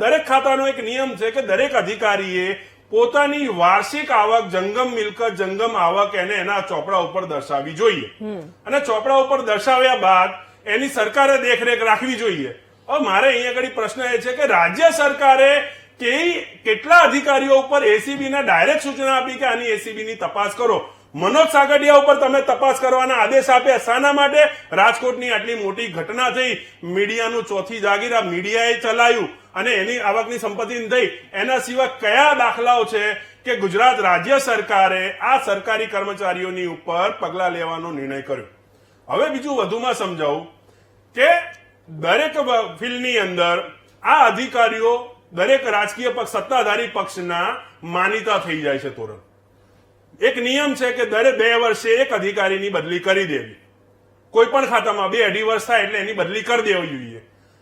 દરેક ખાતાનો એક નિયમ છે કે દરેક અધિકારીએ પોતાની વાર્ષિક આવક, જંગમ મિલકત, જંગમ આવક એને એના ચોપડા ઉપર દર્શાવવી જોઈએ. અને ચોપડા ઉપર દર્શાવ્યા બાદ એની સરકારે દેખરેખ રાખવી જોઈએ. હવે મારે અહીંયા આગળ પ્રશ્ન એ છે કે રાજ્ય સરકારે કેટલા અધિકારીઓ ઉપર એસીબીને ડાયરેક્ટ સૂચના આપી કે આની એસીબીની તપાસ કરો? મનોજ સાગઠિયા ઉપર તમે તપાસ કરવાના આદેશ આપ્યા, શાના માટે? રાજકોટની આટલી મોટી ઘટના થઈ, મીડિયાનું ચોથી જાગીર આ મીડિયાએ ચલાવ્યું અને એની આવકની સંપત્તિ થઈ. એના સિવાય કયા દાખલાઓ છે કે ગુજરાત રાજ્ય સરકારે આ સરકારી કર્મચારીઓની ઉપર પગલા લેવાનો નિર્ણય કર્યો? હવે બીજું વધુમાં સમજાવું કે દરેક ફિલ્ડની અંદર આ અધિકારીઓ દરેક રાજકીય પક્ષ સત્તાધારી પક્ષના માનીતા થઈ જાય છે. તોરણ એક નિયમ છે કે દરેક 2 વર્ષે એક અધિકારીની બદલી કરી દેવી. કોઈ પણ ખાતામાં 2-2.5 વર્ષ થાય એટલે એની બદલી કરી દેવી જોઈએ.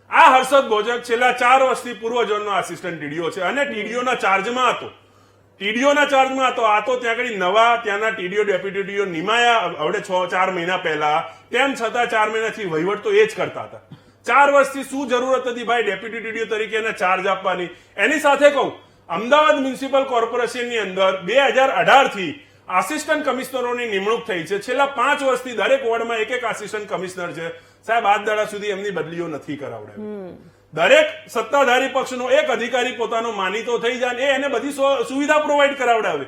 આ હર્ષદ ભોજક છેલ્લા 4 વર્ષથી પૂર્વ ઝોનનો આસિસ્ટન્ટ ટીડીઓ છે અને ટીડીઓના ચાર્જમાં હતો. આ તો ત્યાં આગળ નવા ત્યાંના ટીડીઓ ડેપ્યુટી ટીડીઓ નિમાયા હવે 4 મહિના પહેલા. તેમ છતાં 4 મહિનાથી વહીવટ તો એ જ કરતા હતા. 4 વર્ષથી શું જરૂરત હતી ભાઈ ડેપ્યુટી ટીડીઓ તરીકે એને ચાર્જ આપવાની? એની સાથે કહું, અમદાવાદ મ્યુનિસિપલ કોર્પોરેશનની અંદર 2018 થી આસિસ્ટન્ટ કમિશનરોની નિમણૂક થઈ છે. છેલ્લા 5 વર્ષથી દરેક વોર્ડમાં એક આસિસ્ટન્ટ કમિશનર છે. સાહેબ, આજ દાડા સુધી એમની બદલીઓ નથી કરાવડાવી. દરેક સત્તાધારી પક્ષનો એક અધિકારી પોતાનો માનીતો થઈ જાય એને બધી સુવિધા પ્રોવાઈડ કરાવડાવે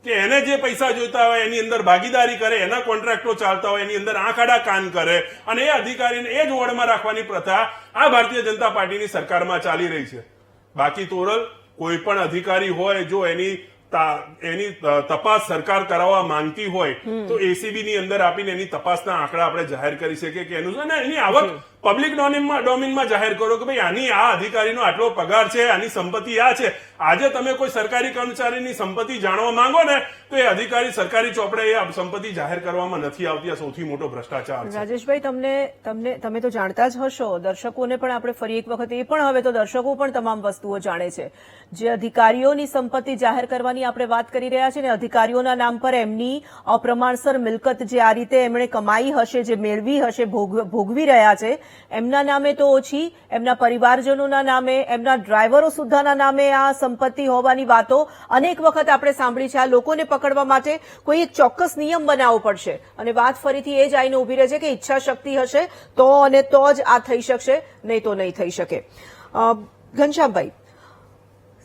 કે એને જે પૈસા જોઈતા હોય એની અંદર ભાગીદારી કરે, એના કોન્ટ્રાક્ટો ચાલતા હોય એની અંદર આંખ આડા કાન કરે અને એ અધિકારીને એ જ વોર્ડમાં રાખવાની પ્રથા આ ભારતીય જનતા પાર્ટીની સરકારમાં ચાલી રહી છે. બાકી તોરલ કોઈ પણ અધિકારી હોય જો એની તપાસ સરકાર કરાવવા માંગતી હોય તો એસીબી ની અંદર આપીને એની તપાસના આંકડા આપણે જાહેર કરી શકીએ કે એનું એની આવક પબ્લિક ડોમેનમાં જાહેર કરો કે ભાઈ આની આ અધિકારીનો આટલો પગાર છે, આની સંપત્તિ આ છે. આજે તમે કોઈ સરકારી કર્મચારીની સંપત્તિ જાણવા માંગો ને તો એ અધિકારી સરકારી ચોપડે એ સંપત્તિ જાહેર કરવામાં નથી આવતી. આ સૌથી મોટો ભ્રષ્ટાચાર છે. રાજેશભાઈ, તમે તો જાણતા જ હશો, દર્શકોને પણ આપણે ફરી એક વખત એ પણ હવે તો દર્શકો પણ તમામ વસ્તુઓ જાણે છે. જે અધિકારીઓની સંપત્તિ જાહેર કરવાની આપણે વાત કરી રહ્યા છીએ ને અધિકારીઓના નામ પર એમની અપ્રમાણસર મિલકત જે આ રીતે એમણે કમાઈ હશે, જે મેળવી હશે, ભોગવી રહ્યા છે, એમના નામે તો ઓછી, એમના પરિવારજનોના નામે, એમના ડ્રાઈવરો સુદ્ધાના નામે આ સંપત્તિ હોવાની વાતો અનેક વખત આપણે સાંભળી છે. આ લોકોને પકડવા માટે કોઈ એક ચોક્કસ નિયમ બનાવવો પડશે અને વાત ફરીથી એ જ આવીને ઉભી રહે છે કે ઈચ્છા શક્તિ હશે તો અને તો જ આ થઈ શકશે, નહીં તો નહીં થઈ શકે. ઘનશ્યામભાઈ,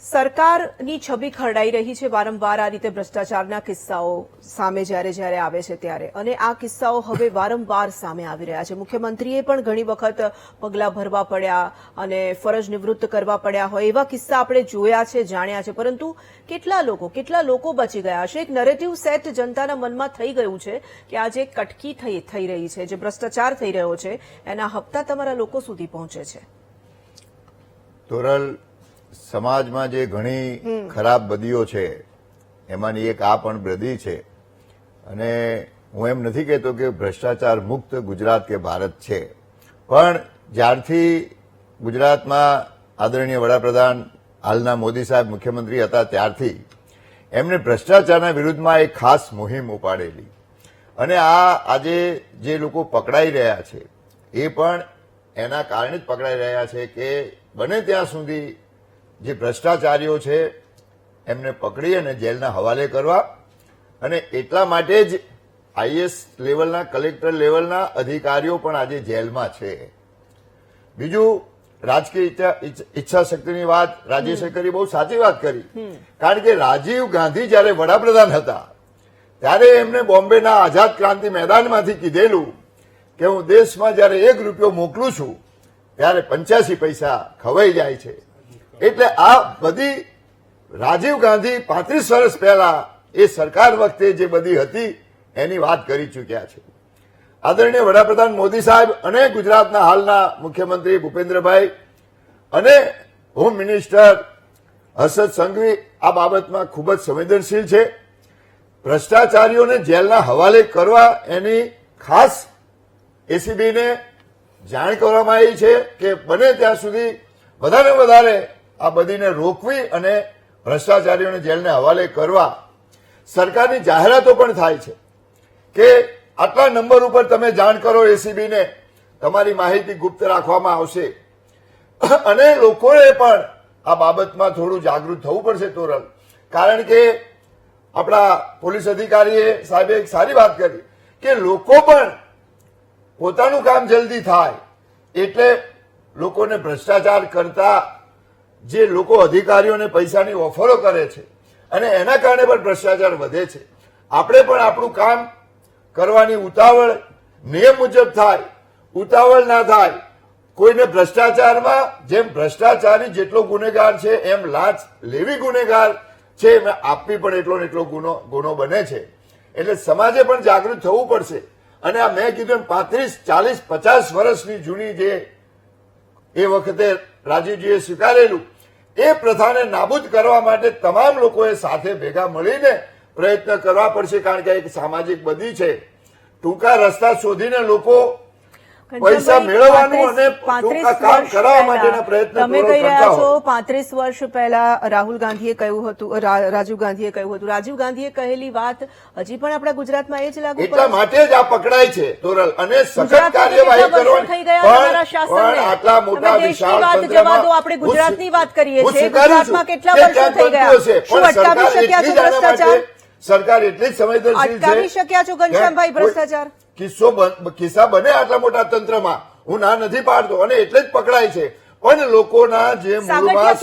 સરકારની છબી ખરડાઈ રહી છે વારંવાર આ રીતે ભ્રષ્ટાચારના કિસ્સાઓ સામે જ્યારે આવે છે ત્યારે, અને આ કિસ્સાઓ હવે વારંવાર સામે આવી રહ્યા છે. મુખ્યમંત્રીએ પણ ઘણી વખત પગલાં ભરવા પડ્યા અને ફરજ નિવૃત્ત કરવા પડ્યા હોય એવા કિસ્સા આપણે જોયા છે, જાણ્યા છે. પરંતુ કેટલા લોકો બચી ગયા હશે? એક નરેટિવ સેટ જનતાના મનમાં થઈ ગયું છે કે આ જે કટકી થઈ રહી છે, જે ભ્રષ્ટાચાર થઈ રહ્યો છે, એના હપ્તા તમારા લોકો સુધી પહોંચે છે. તોરલ, સમાજમાં જે ઘણી ખરાબ બદીઓ છે એમાંની એક આ પણ બદી છે. અને હું એમ નથી કહેતો કે ભ્રષ્ટાચાર મુક્ત ગુજરાત કે ભારત છે, પણ જ્યારથી ગુજરાતમાં આદરણીય વડાપ્રધાન હાલના મોદી સાહેબ મુખ્યમંત્રી હતા ત્યારથી એમને ભ્રષ્ટાચારના વિરુદ્ધમાં એક ખાસ મુહિમ ઉપાડેલી. અને આજે જે લોકો પકડાઈ રહ્યા છે એ પણ એના કારણે જ પકડાઈ રહ્યા છે કે બને ત્યાં સુધી જે ભ્રષ્ટાચારીઓ છે એમને પકડી અને જેલના હવાલે કરવા. અને એટલા માટે જ આઈએસ લેવલના, કલેક્ટર લેવલના અધિકારીઓ પણ આજે જેલમાં છે. બીજું, રાજકીય ઈચ્છા શક્તિની વાત રાજેશે કરી, બહુ સાચી વાત કરી. કારણ કે રાજીવ ગાંધી જયારે વડાપ્રધાન હતા ત્યારે એમને બોમ્બેના આઝાદ ક્રાંતિ મેદાનમાંથી કીધેલું કે હું દેશમાં જયારે 1 રૂપિયો મોકલું છું ત્યારે 85 પૈસા ખવાઈ જાય છે. એટલે આ બધી રાજીવ ગાંધી 35 વર્ષ પહેલા એ સરકાર વખતે જે બધી હતી એની વાત કરી ચૂક્યા છે. આદરણીય વડાપ્રધાન મોદી સાહેબ અને ગુજરાતના હાલના મુખ્યમંત્રી ભૂપેન્દ્રભાઈ અને હોમ મિનિસ્ટર હર્ષદ સંઘવી આ બાબતમાં ખૂબ જ સંવેદનશીલ છે. ભ્રષ્ટાચારીઓને જેલના હવાલે કરવા એની ખાસ એસીબીને જાણ કરવામાં આવી છે કે બને ત્યાં સુધી વધારે વધારે આ બધીને રોકવી અને ભ્રષ્ટાચારીઓને જેલને હવાલે કરવા. સરકારની જાહેરાતો પણ થાય છે કે આટલા નંબર ઉપર તમે જાણ કરો એસીબીને, તમારી માહિતી ગુપ્ત રાખવામાં આવશે. અને લોકોએ પણ આ બાબતમાં થોડું જાગૃત થવું પડશે તોરલ. કારણ કે આપણા પોલીસ અધિકારીએ સાહેબે એક સારી વાત કરી કે લોકો પણ પોતાનું કામ જલ્દી થાય એટલે લોકોને ભ્રષ્ટાચાર કરતા જે લોકો અધિકારીઓને પૈસાની ઓફરો કરે છે અને એના કારણે પણ ભ્રષ્ટાચાર વધે છે. આપણે પણ આપણું કામ કરવાની ઉતાવળ નિયમ મુજબ થાય, ઉતાવળ ના થાય. કોઈને ભ્રષ્ટાચારમાં જેમ ભ્રષ્ટાચારી જેટલો ગુનેગાર છે એમ લાંચ લેવી ગુનેગાર છે, એમ આપવી પણ એટલો ગુનો બને છે. એટલે સમાજે પણ જાગૃત થવું પડશે. અને આ મેં કીધું 35, 40, 50 વર્ષની જૂની જે એ વખતે રાજીવજીએ સ્વીકારેલું એ પ્રથાને નાબૂદ કરવા માટે તમામ લોકોએ સાથે ભેગા મળીને પ્રયત્ન કરવા પડશે, કારણ કે એક સામાજિક બદી છે. ટૂંકા રસ્તા શોધીને લોકો પૈસા મેળવવાનું અને ટૂંકા કામ કરાવવા માટેના પ્રયત્ન તમે કહી કરતા રહ્યા છો હોય. 35 વર્ષ પહેલા રાહુલ ગાંધીએ કહ્યું હતું, રાજીવ ગાંધીએ કહ્યું હતું. રાજીવ ગાંધીએ કહેલી વાત હજી પણ આપણા ગુજરાતમાં એ જ લાગુ એટલા પડે માટે જ આ પકડાય છે તોરલ, અને સખત ગુજરાતમાં કાર્યવાહી કેટલા વર્ષો થઈ ગયા તમારા પણ શાસનને? આટલા મોટા તમે દેશની વિશાળ વાત તંત્રમાં જવા દો, આપણે ગુજરાતની વાત કરીએ હું છીએ. સ્વીકારું છું ગુજરાતમાં કેટલા કે વર્ષો ક્યાંક થઈ ગયા? બનતું હશે, શું પણ અટકાવી સરકાર શક્યા છો એટલી જ આના ભ્રષ્ટાચાર? માટે- સરકાર એટલી જ સંવેદનશીલ છે. અટકાવી શક્યા છો ઘનશ્યામભાઈ કે કોઈ ભ્રષ્ટાચાર? કિસ્સા બને આટલા મોટા તંત્રમાં, હું ના નથી પાડતો, અને એટલે જ પકડાય છે. પણ લોકોના જે મૂળમાં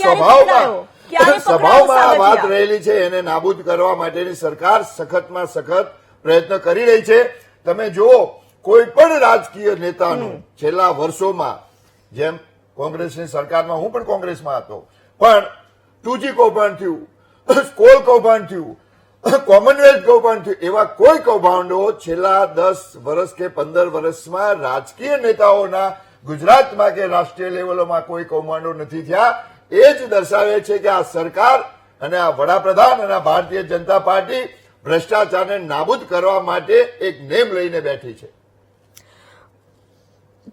સ્વભાવમાં આ વાત રહેલી છે એને નાબૂદ કરવા માટેની સરકાર સખતમાં સખત પ્રયત્ન કરી રહી છે. તમે જુઓ, કોઈ પણ રાજકીય નેતાનું છેલ્લા વર્ષોમાં, જેમ કોંગ્રેસની સરકારમાં હું પણ કોંગ્રેસમાં હતો, પણ 2G કૌભાંડ થયું, સ્કોલ કૌભાંડ થયું, કોમનવેલ્થ કૌભાંડ થયું, એવા કોઈ કૌભાંડો છેલ્લા 10 વર્ષ કે 15 વર્ષમાં રાજકીય નેતાઓના ગુજરાતમાં કે રાષ્ટ્રીય લેવલોમાં કોઈ કૌભાંડો નથી થયા. એ જ દર્શાવે છે કે આ સરકાર અને આ વડાપ્રધાન અને આ ભારતીય જનતા પાર્ટી ભ્રષ્ટાચારને નાબૂદ કરવા માટે એક નેમ લઈને બેઠી છે.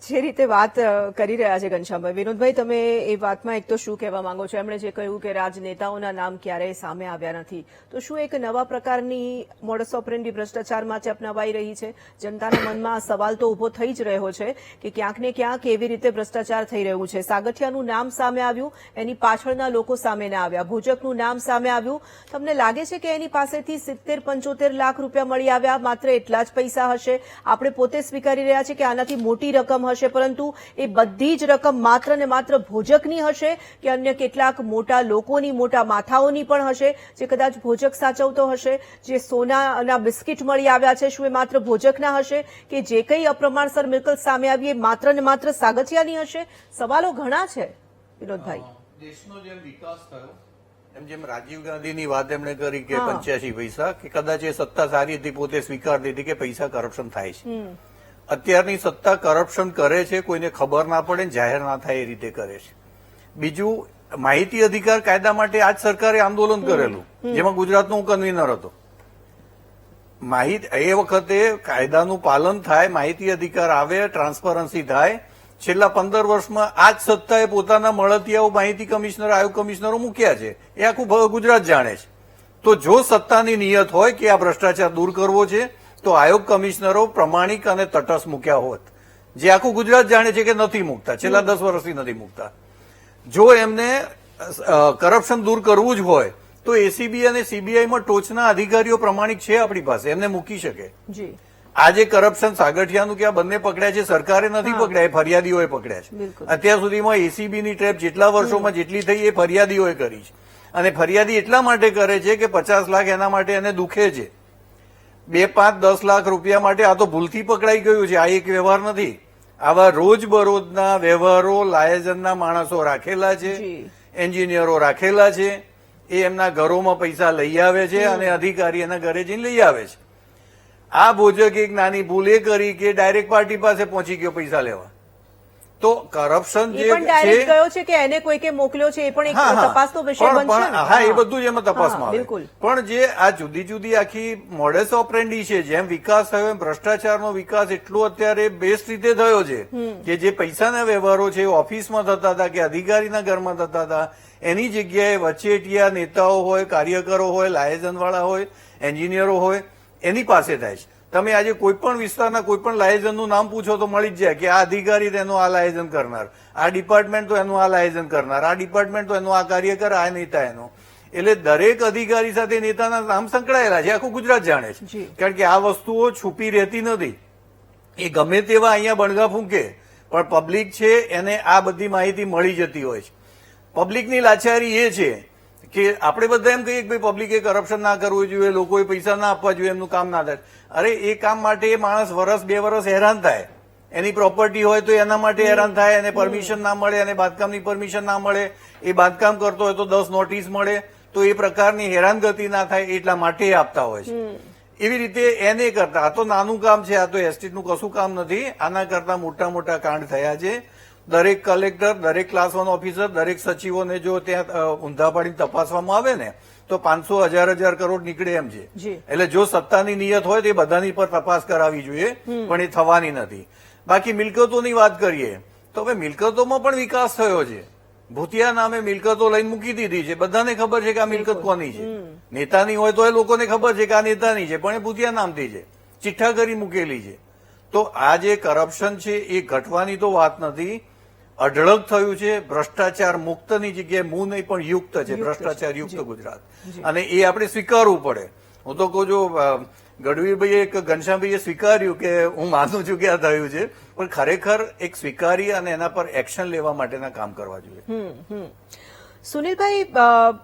જે રીતે વાત કરી રહ્યા છે ઘનશ્યામભાઈ, વિનોદભાઈ તમે એ વાતમાં એક તો શું કહેવા માંગો છો? એમણે જે કહ્યું કે રાજનેતાઓના નામ ક્યારેય સામે આવ્યા નથી, તો શું એક નવા પ્રકારની મોડસ ઓપરેન્ડી ભ્રષ્ટાચાર માટે અપનાવાઈ રહી છે? જનતાના મનમાં આ સવાલ તો ઉભો થઈ જ રહ્યો છે કે ક્યાંક ને ક્યાંક એવી રીતે ભ્રષ્ટાચાર થઈ રહ્યું છે. સાગઠિયાનું નામ સામે આવ્યું, એની પાછળના લોકો સામે ના આવ્યા. ભોજકનું નામ સામે આવ્યું, તમને લાગે છે કે એની પાસેથી 70-75 લાખ રૂપિયા મળી આવ્યા, માત્ર એટલા જ પૈસા હશે? આપણે પોતે સ્વીકારી રહ્યા છે કે આનાથી મોટી રકમ હશે, પરંતુ એ બધી જ રકમ માત્ર ને માત્ર ભોજકની હશે કે અન્ય કેટલાક મોટા લોકોની, મોટા માથાઓની પણ હશે જે કદાચ ભોજક સાચવતો હશે? જે સોનાના બિસ્કિટ મળી આવ્યા છે, શું એ માત્ર ભોજકના હશે? કે જે કંઈ અપ્રમાણસર મિલકત સામે આવી એ માત્ર ને માત્ર સાગઠિયાની હશે? સવાલો ઘણા છે વિનોદભાઈ. દેશનો જેમ વિકાસ થયો એમ જેમ રાજીવ ગાંધીની વાત એમણે કરી કે 85 પૈસા, કે કદાચ એ સત્તા સારી હતી, પોતે સ્વીકારતી હતી કે પૈસા કરપ્શન થાય છે. અત્યારની સત્તા કરપ્શન કરે છે, કોઈને ખબર ના પડે, જાહેર ના થાય એ રીતે કરે છે. બીજું, માહિતી અધિકાર કાયદા માટે આજ સરકારે આંદોલન કરેલું, જેમાં ગુજરાતનો હું કન્વીનર હતો. એ વખતે કાયદાનું પાલન થાય, માહિતી અધિકાર આવે, ટ્રાન્સપરન્સી થાય. છેલ્લા 15 વર્ષમાં આજ સત્તાએ પોતાના મળતિયાઓ માહિતી કમિશનર, આયોગ કમિશનરો મૂક્યા છે. એ આખું ગુજરાત જાણે છે. તો જો સત્તાની નિયત હોય કે આ ભ્રષ્ટાચાર દૂર કરવો છે, તો આયોગ કમિશનરો પ્રમાણિક અને તટસ્થ મૂક્યા હોત, જે આખું ગુજરાત જાણે છે કે નથી મૂકતા, છેલ્લા 10 વર્ષથી નથી મૂકતા. જો એમને કરપ્શન દૂર કરવું જ હોય તો એસીબી અને સીબીઆઈમાં ટોચના અધિકારીઓ પ્રમાણિક છે આપણી પાસે, એમને મૂકી શકે. આજે કરપ્શન સાગઠિયાનું કે આ બંને પકડ્યા છે, સરકારે નથી પકડ્યા, એ ફરિયાદીઓએ પકડ્યા છે. અત્યાર સુધીમાં એસીબીની ટ્રેપ જેટલા વર્ષોમાં જેટલી થઈ એ ફરિયાદીઓએ કરી છે. અને ફરિયાદી એટલા માટે કરે છે કે 50 લાખ એના માટે એને દુખે છે. 2, 5, 10 લાખ રૂપિયા માટે આ તો ભૂલથી પકડાઈ ગયું છે. આ એક વ્યવહાર નથી. આવા રોજબરોજના વ્યવહારો લાયઝનના માણસો રાખેલા છે, એન્જિનિયરો રાખેલા છે, એ એમના ઘરોમાં પૈસા લઈ આવે છે અને અધિકારી એના ઘરે જઈને લઈ આવે છે. આ ભોજક એક નાની ભૂલ એ કરી કે ડાયરેક્ટ પાર્ટી પાસે પહોંચી ગયો પૈસા લેવા. તો કરપ્શન જે ડાયરેક્ટ ગયો છે કે એને કોઈકે મોકલ્યો છે, એ પણ એક તપાસનો વિષય બનશે ને? હા, એ બધું જ એમાં તપાસમાં આવે. પણ જે આ જુદી જુદી આખી મોડેસ ઓપરેન્ડી છે, જેમ વિકાસ થયો એમ ભ્રષ્ટાચારનો વિકાસ એટલો અત્યારે બેસ્ટ રીતે થયો છે કે જે પૈસાના વ્યવહારો છે ઓફિસમાં થતા હતા કે અધિકારીના ઘરમાં થતા હતા, એની જગ્યાએ વચેટિયા નેતાઓ હોય, કાર્યકરો હોય, લાયઝન વાળા હોય, એન્જિનિયરો હોય, એની પાસે થાય છે. તમે આજે કોઈ પણ વિસ્તારના કોઈ પણ લાયઝનનું નામ પૂછો તો મળી જ જાય કે આ અધિકારી તેનું આ લાયઝન કરનાર, આ ડિપાર્ટમેન્ટ તો એનું આ લાયઝન કરનાર, આ ડિપાર્ટમેન્ટ તો એનું આ કાર્યકર, આ નેતા એનો. એટલે દરેક અધિકારી સાથે નેતાના નામ સંકળાયેલા છે, આખું ગુજરાત જાણે છે. કારણ કે આ વસ્તુઓ છુપી રહેતી નથી. એ ગમે તેવા અહીંયા બણગા ફૂંકે, પણ પબ્લિક છે એને આ બધી માહિતી મળી જતી હોય છે. પબ્લિકની લાચારી એ છે કે આપણે બધા એમ કહીએ કે ભાઈ પબ્લિકે કરપ્શન ના કરવું જોઈએ, લોકોએ પૈસા ના આપવા જોઈએ, એમનું કામ ના થાય. અરે એ કામ માટે એ માણસ 1-2 વર્ષ હેરાન થાય. એની પ્રોપર્ટી હોય તો એના માટે હેરાન થાય, એને પરમિશન ના મળે, એને બાંધકામની પરમિશન ના મળે, એ બાંધકામ કરતો હોય તો 10 નોટિસ મળે, તો એ પ્રકારની હેરાનગતિ ના થાય એટલા માટે આપતા હોય છે. એવી રીતે એ નહીં કરતા. આ તો નાનું કામ છે, આ તો એસટીનું કશું કામ નથી. આના કરતા મોટા મોટા કાંડ થયા છે. દરેક કલેક્ટર, દરેક ક્લાસ 1 ઓફિસર, દરેક સચિવોને જો ત્યાં ઊંધા પાડીને તપાસવામાં આવે ને તો 500 હજાર કરોડ નીકળે એમ છે. એટલે જો સત્તાની નિયત હોય તો એ બધાની પર તપાસ કરાવવી જોઈએ, પણ એ થવાની નથી. બાકી મિલકતોની વાત કરીએ તો હવે મિલકતોમાં પણ વિકાસ થયો છે. ભૂતિયા નામે મિલકતો લઈને મૂકી દીધી છે. બધાને ખબર છે કે આ મિલકત કોની છે. નેતાની હોય તો એ લોકોને ખબર છે કે આ નેતાની છે, પણ એ ભૂતિયા નામથી છે, ચિઠ્ઠા કરી મૂકેલી છે. તો આ જે કરપ્શન છે એ ઘટવાની તો વાત નથી, અઢળક થયું છે. ભ્રષ્ટાચાર મુક્તની જગ્યાએ મું નહીં પણ યુક્ત છે, ભ્રષ્ટાચાર યુક્ત ગુજરાત, અને એ આપણે સ્વીકારવું પડે. હું તો કહું છું, ગઢવીભાઈએ ઘનશ્યામભાઈએ સ્વીકાર્યું કે હું માનું છું કે આ થયું છે, પણ ખરેખર એક સ્વીકારી અને એના પર એક્શન લેવા માટેના કામ કરવા જોઈએ. સુનિલભાઈ,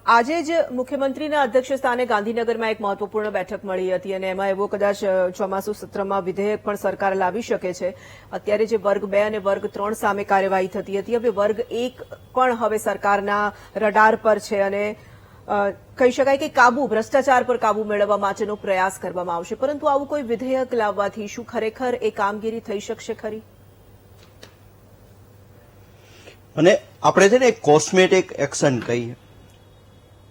આજે જ મુખ્યમંત્રીના અધ્યક્ષ સ્થાને ગાંધીનગરમાં એક મહત્વપૂર્ણ બેઠક મળી હતી અને એમાં એવો કદાચ ચોમાસુ સત્રમાં વિધેયક પણ સરકાર લાવી શકે છે. અત્યારે જે વર્ગ 2 અને વર્ગ 3 સામે કાર્યવાહી થતી હતી, હવે વર્ગ 1 પણ હવે સરકારના રડાર પર છે અને કહી શકાય કે ભ્રષ્ટાચાર પર કાબુ મેળવવા માટેનો પ્રયાસ કરવામાં આવશે. પરંતુ આવું કોઈ વિધેયક લાવવાથી શું ખરેખર એ કામગીરી થઈ શકશે ખરી? અને આપણે છે ને એક કોસ્મેટિક એક્શન કહીએ,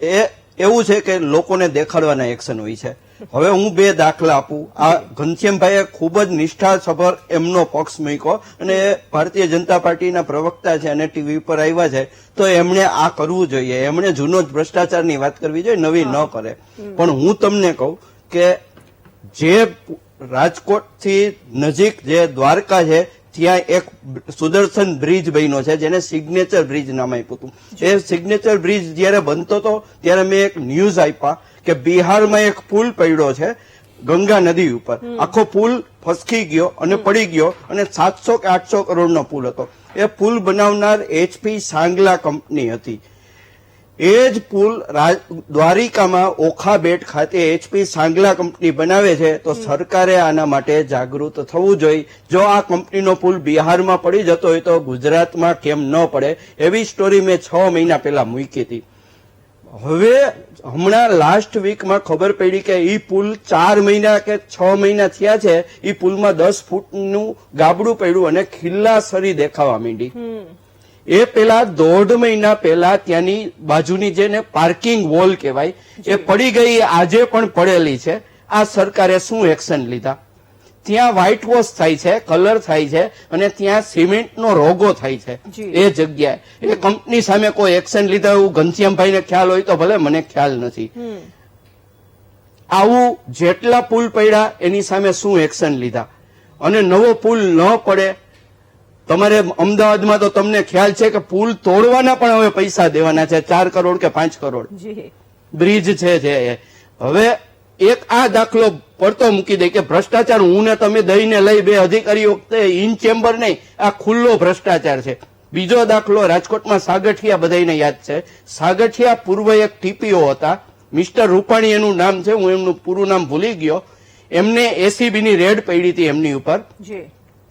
એ એવું છે કે લોકોને દેખાડવાના એક્શન હોય છે. હવે હું 2 દાખલા આપું. આ ઘનશ્યામભાઈએ ખૂબ જ નિષ્ઠાસભર એમનો પક્ષ મૂક્યો અને ભારતીય જનતા પાર્ટીના પ્રવક્તા છે અને ટીવી પર આવ્યા છે, તો એમણે આ કરવું જોઈએ. એમણે જૂનો જ ભ્રષ્ટાચારની વાત કરવી જોઈએ, નવી ન કરે. પણ હું તમને કહું કે જે રાજકોટથી નજીક જે દ્વારકા છે ત્યાં એક સુદર્શન બ્રિજ બન્યો છે જેને સિગ્નેચર બ્રિજ નામ આપ્યું હતું. એ સિગ્નેચર બ્રિજ જયારે બનતો હતો ત્યારે મેં એક ન્યૂઝ આપ્યા કે બિહારમાં એક પુલ પડ્યો છે ગંગા નદી ઉપર. આખો પુલ ફસકી ગયો અને પડી ગયો અને 700 કે 800 કરોડનો પુલ હતો. એ પુલ બનાવનાર HP સાંગલા કંપની હતી. એ જ પુલ દ્વારિકામાં ઓખા બેટ ખાતે HP સાંગલા કંપની બનાવે છે. તો સરકારે આના માટે જાગૃત થવું જોઈએ. જો આ કંપનીનો પુલ બિહારમાં પડી જતો હોય તો ગુજરાતમાં કેમ ન પડે? એવી સ્ટોરી મેં 6 મહિના પહેલા મૂકી હતી. હવે હમણાં લાસ્ટ વીકમાં ખબર પડી કે એ પુલ 4 મહિના કે 6 મહિના થયા છે, એ પુલમાં 10 ફૂટનું ગાબડું પડ્યું અને ખિલ્લાસરી દેખાવા માંડી. એ પેલા 1.5 મહિના પહેલા ત્યાંની બાજુની જેને પાર્કિંગ વોલ કહેવાય એ પડી ગઈ, આજે પણ પડેલી છે. આ સરકારે શું એક્શન લીધા? ત્યાં વ્હાઇટ વોશ થાય છે, કલર થાય છે અને ત્યાં સિમેન્ટનો રોગો થાય છે. એ જગ્યાએ એ કંપની સામે કોઈ એક્શન લીધા એવું ઘનશ્યામભાઈને ખ્યાલ હોય તો ભલે, મને ખ્યાલ નથી. આવું જેટલા પુલ પડ્યા એની સામે શું એક્શન લીધા? અને નવો પુલ ન પડે. તમારે અમદાવાદમાં તો તમને ખ્યાલ છે કે પુલ તોડવાના પણ હવે પૈસા દેવાના છે, 4 કરોડ કે 5 કરોડ બ્રિજ છે જે. હવે એક આ દાખલો પડતો મૂકી દે કે ભ્રષ્ટાચાર હું ને તમે દઈને લઈ 2 અધિકારીઓ વખતે ઇન ચેમ્બર નહીં, આ ખુલ્લો ભ્રષ્ટાચાર છે. બીજો દાખલો રાજકોટમાં સાગઠિયા બધાને યાદ છે. સાગઠિયા પૂર્વ એક TPO હતા, મિસ્ટર રૂપાણી એનું નામ છે, હું એમનું પૂરું નામ ભૂલી ગયો. એમને ACBની રેડ પડી હતી એમની ઉપર,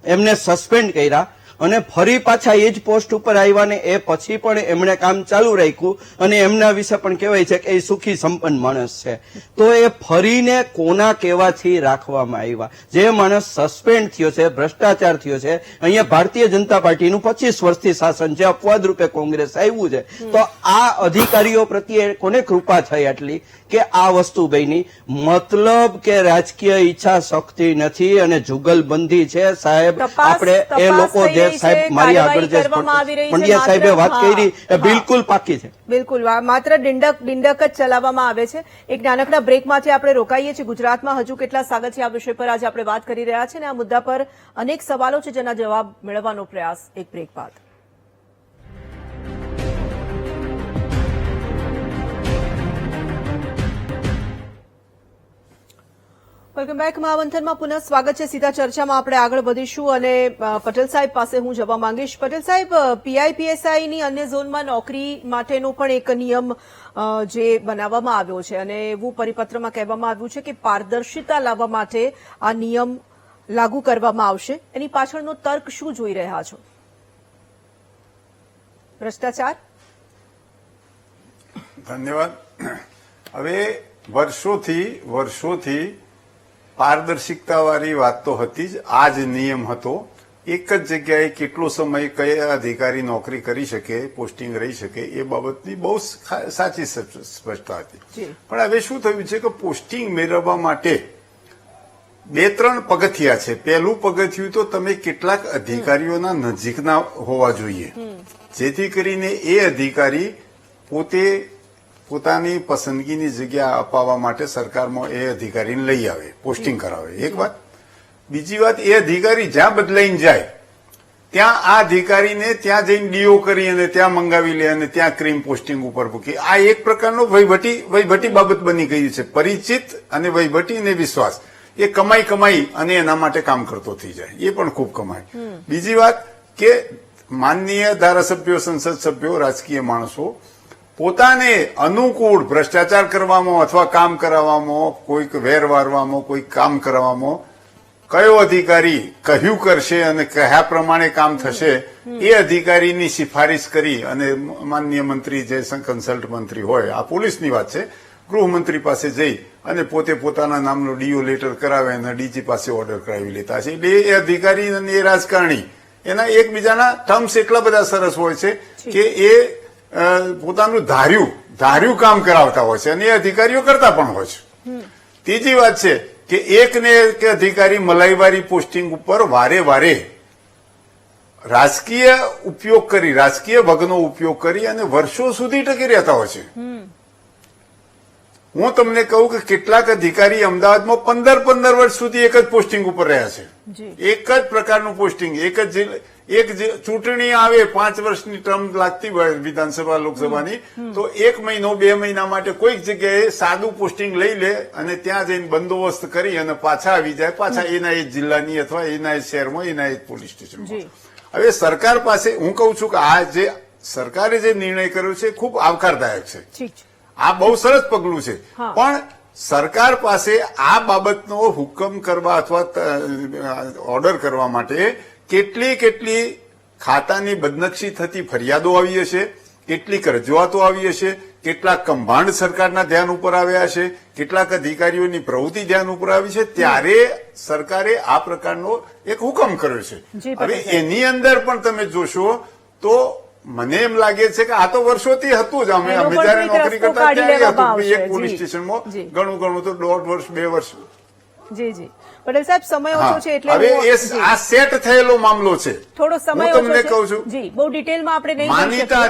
એમને સસ્પેન્ડ કર્યા અને ફરી પાછા એ જ પોસ્ટ ઉપર આવ્યા ને એ પછી પણ એમણે કામ ચાલુ રાખ્યું અને એમના વિશે પણ કહેવાય છે કે એ સુખી સંપન્ન માણસ છે. તો એ ફરીને કોના કહેવાથી રાખવામાં આવ્યા? જે માણસ સસ્પેન્ડ થયો છે, ભ્રષ્ટાચાર થયો છે. અહીંયા ભારતીય જનતા પાર્ટીનું 25 વર્ષથી શાસન છે, અપવાદ રૂપે કોંગ્રેસ આવ્યું છે. તો આ અધિકારીઓ પ્રત્યે કોને કૃપા થઈ આટલી કે આ વસ્તુ બની? મતલબ કે રાજકીય ઈચ્છા શક્તિ નથી અને જુગલબંધી છે. સાહેબ, આપણે એ લોકો જે સાહેબ મારી આગળ જે પંડ્યા સાહેબે વાત કરી એ બિલકુલ પાકી છે. બિલકુલ, માત્ર ડિંડક જ ચલાવવામાં આવે છે. એક નાનકડા બ્રેકમાંથી આપણે રોકાઈએ છીએ. ગુજરાતમાં હજુ કેટલા સાગર છે આ વિષય પર આજે આપણે વાત કરી રહ્યા છીએ અને આ મુદ્દા પર અનેક સવાલો છે જેના જવાબ મેળવવાનો પ્રયાસ એક બ્રેક બાદ. Welcome back. મહામંથનમાં પુનઃ સ્વાગત છે. સીધા ચર્ચામાં આપણે આગળ વધીશું અને પટેલ સાહેબ પાસે હું જવા માંગીશ. પટેલ સાહેબ, PI-PSIની અન્ય ઝોનમાં નોકરી માટેનો પણ એક નિયમ જે બનાવવામાં આવ્યો છે અને એવું પરિપત્રમાં કહેવામાં આવ્યું છે કે પારદર્શિતા લાવવા માટે આ નિયમ લાગુ કરવામાં આવશે. એની પાછળનો તર્ક શું જોઈ રહ્યા છો? ભ્રષ્ટાચાર? ધન્યવાદ. હવે વર્ષોથી પારદર્શિકતા વાળી વાત તો હતી જ. આ જ નિયમ હતો. એક જ જગ્યાએ કેટલો સમય કયા અધિકારી નોકરી કરી શકે, પોસ્ટિંગ રહી શકે, એ બાબતની બહુ સાચી સ્પષ્ટતા હતી. પણ હવે શું થયું છે કે પોસ્ટિંગ મેળવવા માટે 2-3 પગથિયા છે. પહેલું પગથિયું તો તમે કેટલાક અધિકારીઓના નજીકના હોવા જોઈએ, જેથી કરીને એ અધિકારી પોતે પોતાની પસંદગીની જગ્યા અપાવવા માટે સરકારમાં એ અધિકારીને લઈ આવે, પોસ્ટિંગ કરાવે. એક વાત. બીજી વાત, એ અધિકારી જ્યાં બદલાઈને જાય ત્યાં આ અધિકારીને ત્યાં જઈને ડીઓ કરી અને ત્યાં મંગાવી લે અને ત્યાં ક્રીમ પોસ્ટિંગ ઉપર મૂકી. આ એક પ્રકારનો વહીવટી બાબત બની ગઈ છે. પરિચિત અને વહીવટી અને વિશ્વાસ એ કમાઈ અને એના માટે કામ કરતો થઈ જાય. એ પણ ખૂબ કમાય. બીજી વાત કે માનનીય ધારાસભ્યો, સંસદ સભ્યો, રાજકીય માણસો પોતાને અનુકૂળ ભ્રષ્ટાચાર કરવામાં અથવા કામ કરાવવામાં, કોઈક વેર વારવામાં, કોઈક કામ કરાવવામાં કયો અધિકારી કહ્યું કરશે અને કયા પ્રમાણે કામ થશે એ અધિકારીની સિફારિશ કરી અને માનનીય મંત્રી જે કન્સલ્ટ મંત્રી હોય, આ પોલીસની વાત છે, ગૃહમંત્રી પાસે જઈ અને પોતે પોતાના નામનો ડીઓ લેટર કરાવે અને ડીજી પાસે ઓર્ડર કરાવી લેતા છે. એટલે એ અધિકારી અને એ રાજકારણી એના એકબીજાના ટર્મ્સ એટલા બધા સરસ હોય છે કે એ પોતાનું ધાર્યું કામ કરાવતા હોય છે અને એ અધિકારીઓ કરતા પણ હોય છે. ત્રીજી વાત છે કે એકને એક અધિકારી મલાઈવારી પોસ્ટિંગ ઉપર વારે રાજકીય વગનો ઉપયોગ કરી અને વર્ષો સુધી ટકી રહેતા હોય છે. હું તમને કહું કે કેટલાક અધિકારી અમદાવાદમાં 15 વર્ષ સુધી એક જ પોસ્ટિંગ ઉપર રહ્યા છે. એક જ પ્રકારનું પોસ્ટિંગ, એક ચૂંટણી આવે 5 વર્ષની ટર્મ લાગતી હોય વિધાનસભા લોકસભાની, તો 1 મહિનો 2 મહિના માટે કોઈક જગ્યાએ સાદું પોસ્ટિંગ લઈ લે અને ત્યાં જઈને બંદોબસ્ત કરી અને પાછા આવી જાય, પાછા એના એ જિલ્લાની અથવા એના એ શહેરમાં, એના એ પોલીસ સ્ટેશનમાં. હવે સરકાર પાસે હું કહું છું કે આ જે સરકારે જે નિર્ણય કર્યો છે ખૂબ આવકારદાયક છે. આ બહુ સરસ પગલું છે. પણ સરકાર પાસે આ બાબતનો હુકમ કરવા અથવા ઓર્ડર કરવા માટે કેટલી ખાતાની બદનક્ષી થતી ફરિયાદો આવી હશે, કેટલીક રજૂઆતો આવી હશે, કેટલાક કૌભાંડ સરકારના ધ્યાન ઉપર આવ્યા હશે, કેટલાક અધિકારીઓની પ્રવૃત્તિ ધ્યાન ઉપર આવી છે, ત્યારે સરકારે આ પ્રકારનો એક હુકમ કર્યો છે. હવે એની અંદર પણ તમે જોશો તો મને એમ લાગે છે કે આ તો વર્ષોથી હતું જ. અમે જયારે નોકરી કરતા ત્યારે હતું એક પોલીસ સ્ટેશનમાં ઘણું તો 1.5 વર્ષ 2 વર્ષ. જી પટેલ સાહેબ, સમય ઓછો છે એટલે હવે આ સેટ થયેલો મામલો છે. થોડો સમય હું તમને કહું છું જી, બહુ ડિટેલમાં આપણે નહીં માનીતા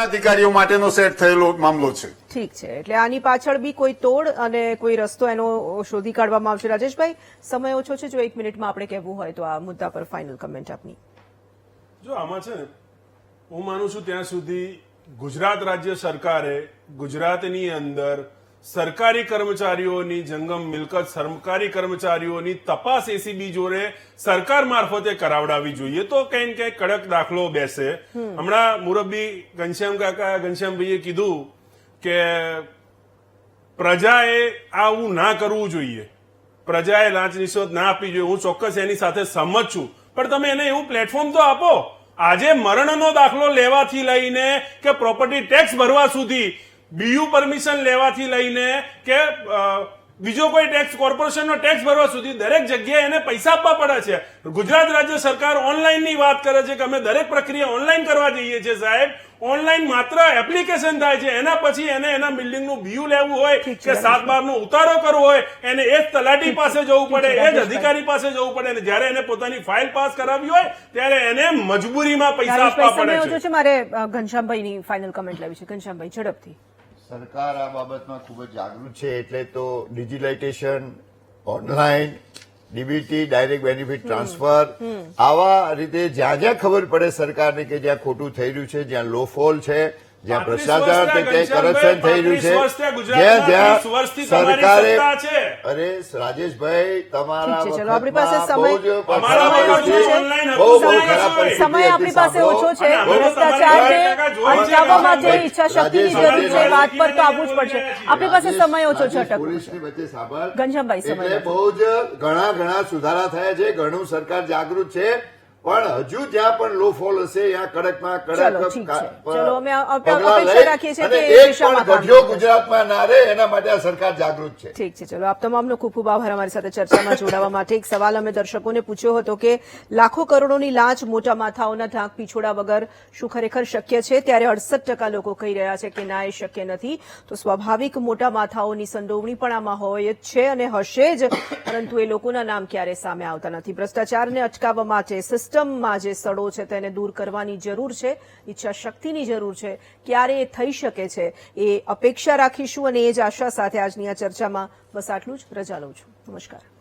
અધિકારીઓ માટેનો સેટ થયેલો મામલો છે. ઠીક છે. એટલે આની પાછળ બી કોઈ તોડ અને કોઈ રસ્તો એનો શોધી કાઢવામાં આવશે. રાજેશભાઈ, સમય ઓછો છે, જો 1 મિનિટમાં આપણે કહેવું હોય તો આ મુદ્દા પર ફાઇનલ કમેન્ટ આપની. જો આમાં છે ને, હું માનું છું ત્યાં સુધી ગુજરાત રાજ્ય સરકારે ગુજરાતની અંદર સરકારી કર્મચારીઓની જંગમ મિલકત, સરકારી કર્મચારીઓની તપાસ એસીબી જોડે સરકાર મારફતે કરાવડાવી જોઈએ, તો કંઈ ને કંઈ કડક દાખલો બેસે. હમણાં મુરબ્બી ઘનશ્યામભાઈએ કીધું કે પ્રજાએ આવું ના કરવું જોઈએ, પ્રજાએ લાંચ રિશ્વત ના આપવી જોઈએ. હું ચોક્કસ એની સાથે સહમત છું, પણ તમે એને એવું પ્લેટફોર્મ તો આપો. આજે મરણનો દાખલો લેવાથી લઈને કે પ્રોપર્ટી ટેક્સ ભરવા સુધી, બીયુ પરમિશન લેવાથી લઈને કે બીજો કોઈ ટેક્સ, કોર્પોરેશનનો ટેક્સ ભરવા સુધી દરેક જગ્યાએ એને પૈસા આપવા પડે છે. ગુજરાત રાજ્ય સરકાર ઓનલાઈનની વાત કરે છે કે અમે દરેક પ્રક્રિયા ઓનલાઈન કરવા જઈએ છીએ. સાહેબ, ઓનલાઈન માત્ર એપ્લિકેશન થાય છે, એના પછી એને એના બિલ્ડિંગનું બીયુ લેવું હોય કે 7/12 નો ઉતારો કરવો હોય, એને એ જ તલાટી પાસે જવું પડે, એ જ અધિકારી પાસે જવું પડે, અને જયારે એને પોતાની ફાઇલ પાસ કરાવી હોય ત્યારે એને મજબૂરીમાં પૈસા આપવા પડે છે. મારે ઘનશ્યામભાઈની ફાઇનલ કમેન્ટ લેવી છે. ઘનશ્યામભાઈ, ઝડપથી. સરકાર આ બાબતમાં ખૂબ જ જાગૃત છે. એટલે તો digitisation, online, DBT, direct benefit transfer, આવા રીતે જ્યાં જ્યાં ખબર પડે સરકારને કે જ્યાં ખોટું થઈ રહ્યું છે, જ્યાં લો ફોલ છે, જ્યાં ભ્રષ્ટાચાર કરપ્શન થઈ રહ્યું છે, જ્યાં સરકારે, અરે રાજેશભાઈ, તમારા ચલો, આપણી પાસે સમય આપણી પાસે ઓછો છે. ભ્રષ્ટાચારને અટકાવવા માટે ઈચ્છા શક્તિની જરૂર છે. વાત પર તો આવવું જ પડશે. આપણી પાસે સમય ઓછો છે. પોલીસની વચ્ચે સાંભળ, ઘનશ્યામભાઈ, સમય એટલે બહુ જ ઘણા સુધારા થયા છે, ઘણું સરકાર જાગૃત છે, પણ હજુ જ્યાં પણ લો ફોલ હશે ત્યાં કડકમાં ચલો, કડક ઠીક છે. ચલો, અમે પગલાં અપેક્ષા લઈ રાખીએ છીએ અને કે એ એક દિશામાં પણ કામ ગઢિયો થશે. ગુજરાતમાં ના રહે એના માટે આ સરકાર જાગૃત છે. ઠીક છે. ચલો, આપ તમામનો ખૂબ ખૂબ આભાર અમારી સાથે ચર્ચામાં જોડાવા માટે. એક સવાલ અમે દર્શકોને પૂછ્યો હતો કે લાખો કરોડોની લાંચ મોટા માથાઓના ઢાંક પીછોડા વગર શું ખરેખર શક્ય છે? ત્યારે 68% લોકો કહી રહ્યા છે કે ના, એ શક્ય નથી. તો સ્વાભાવિક મોટા માથાઓની સંડોવણી પણ આમાં હોય જ છે અને હશે જ, પરંતુ એ લોકોના નામ ક્યારે સામે આવતા નથી. ભ્રષ્ટાચારને અટકાવવા માટે સિસ્ટમમાં જે સડો છે તેને દૂર કરવાની જરૂર છે, ઈચ્છા શક્તિની જરૂર છે. ક્યારે એ થઈ શકે છે એ અપેક્ષા રાખીશું અને એ જ આશા સાથે આજની આ ચર્ચામાં બસ આટલું જ. રજા લઉં છું. નમસ્કાર.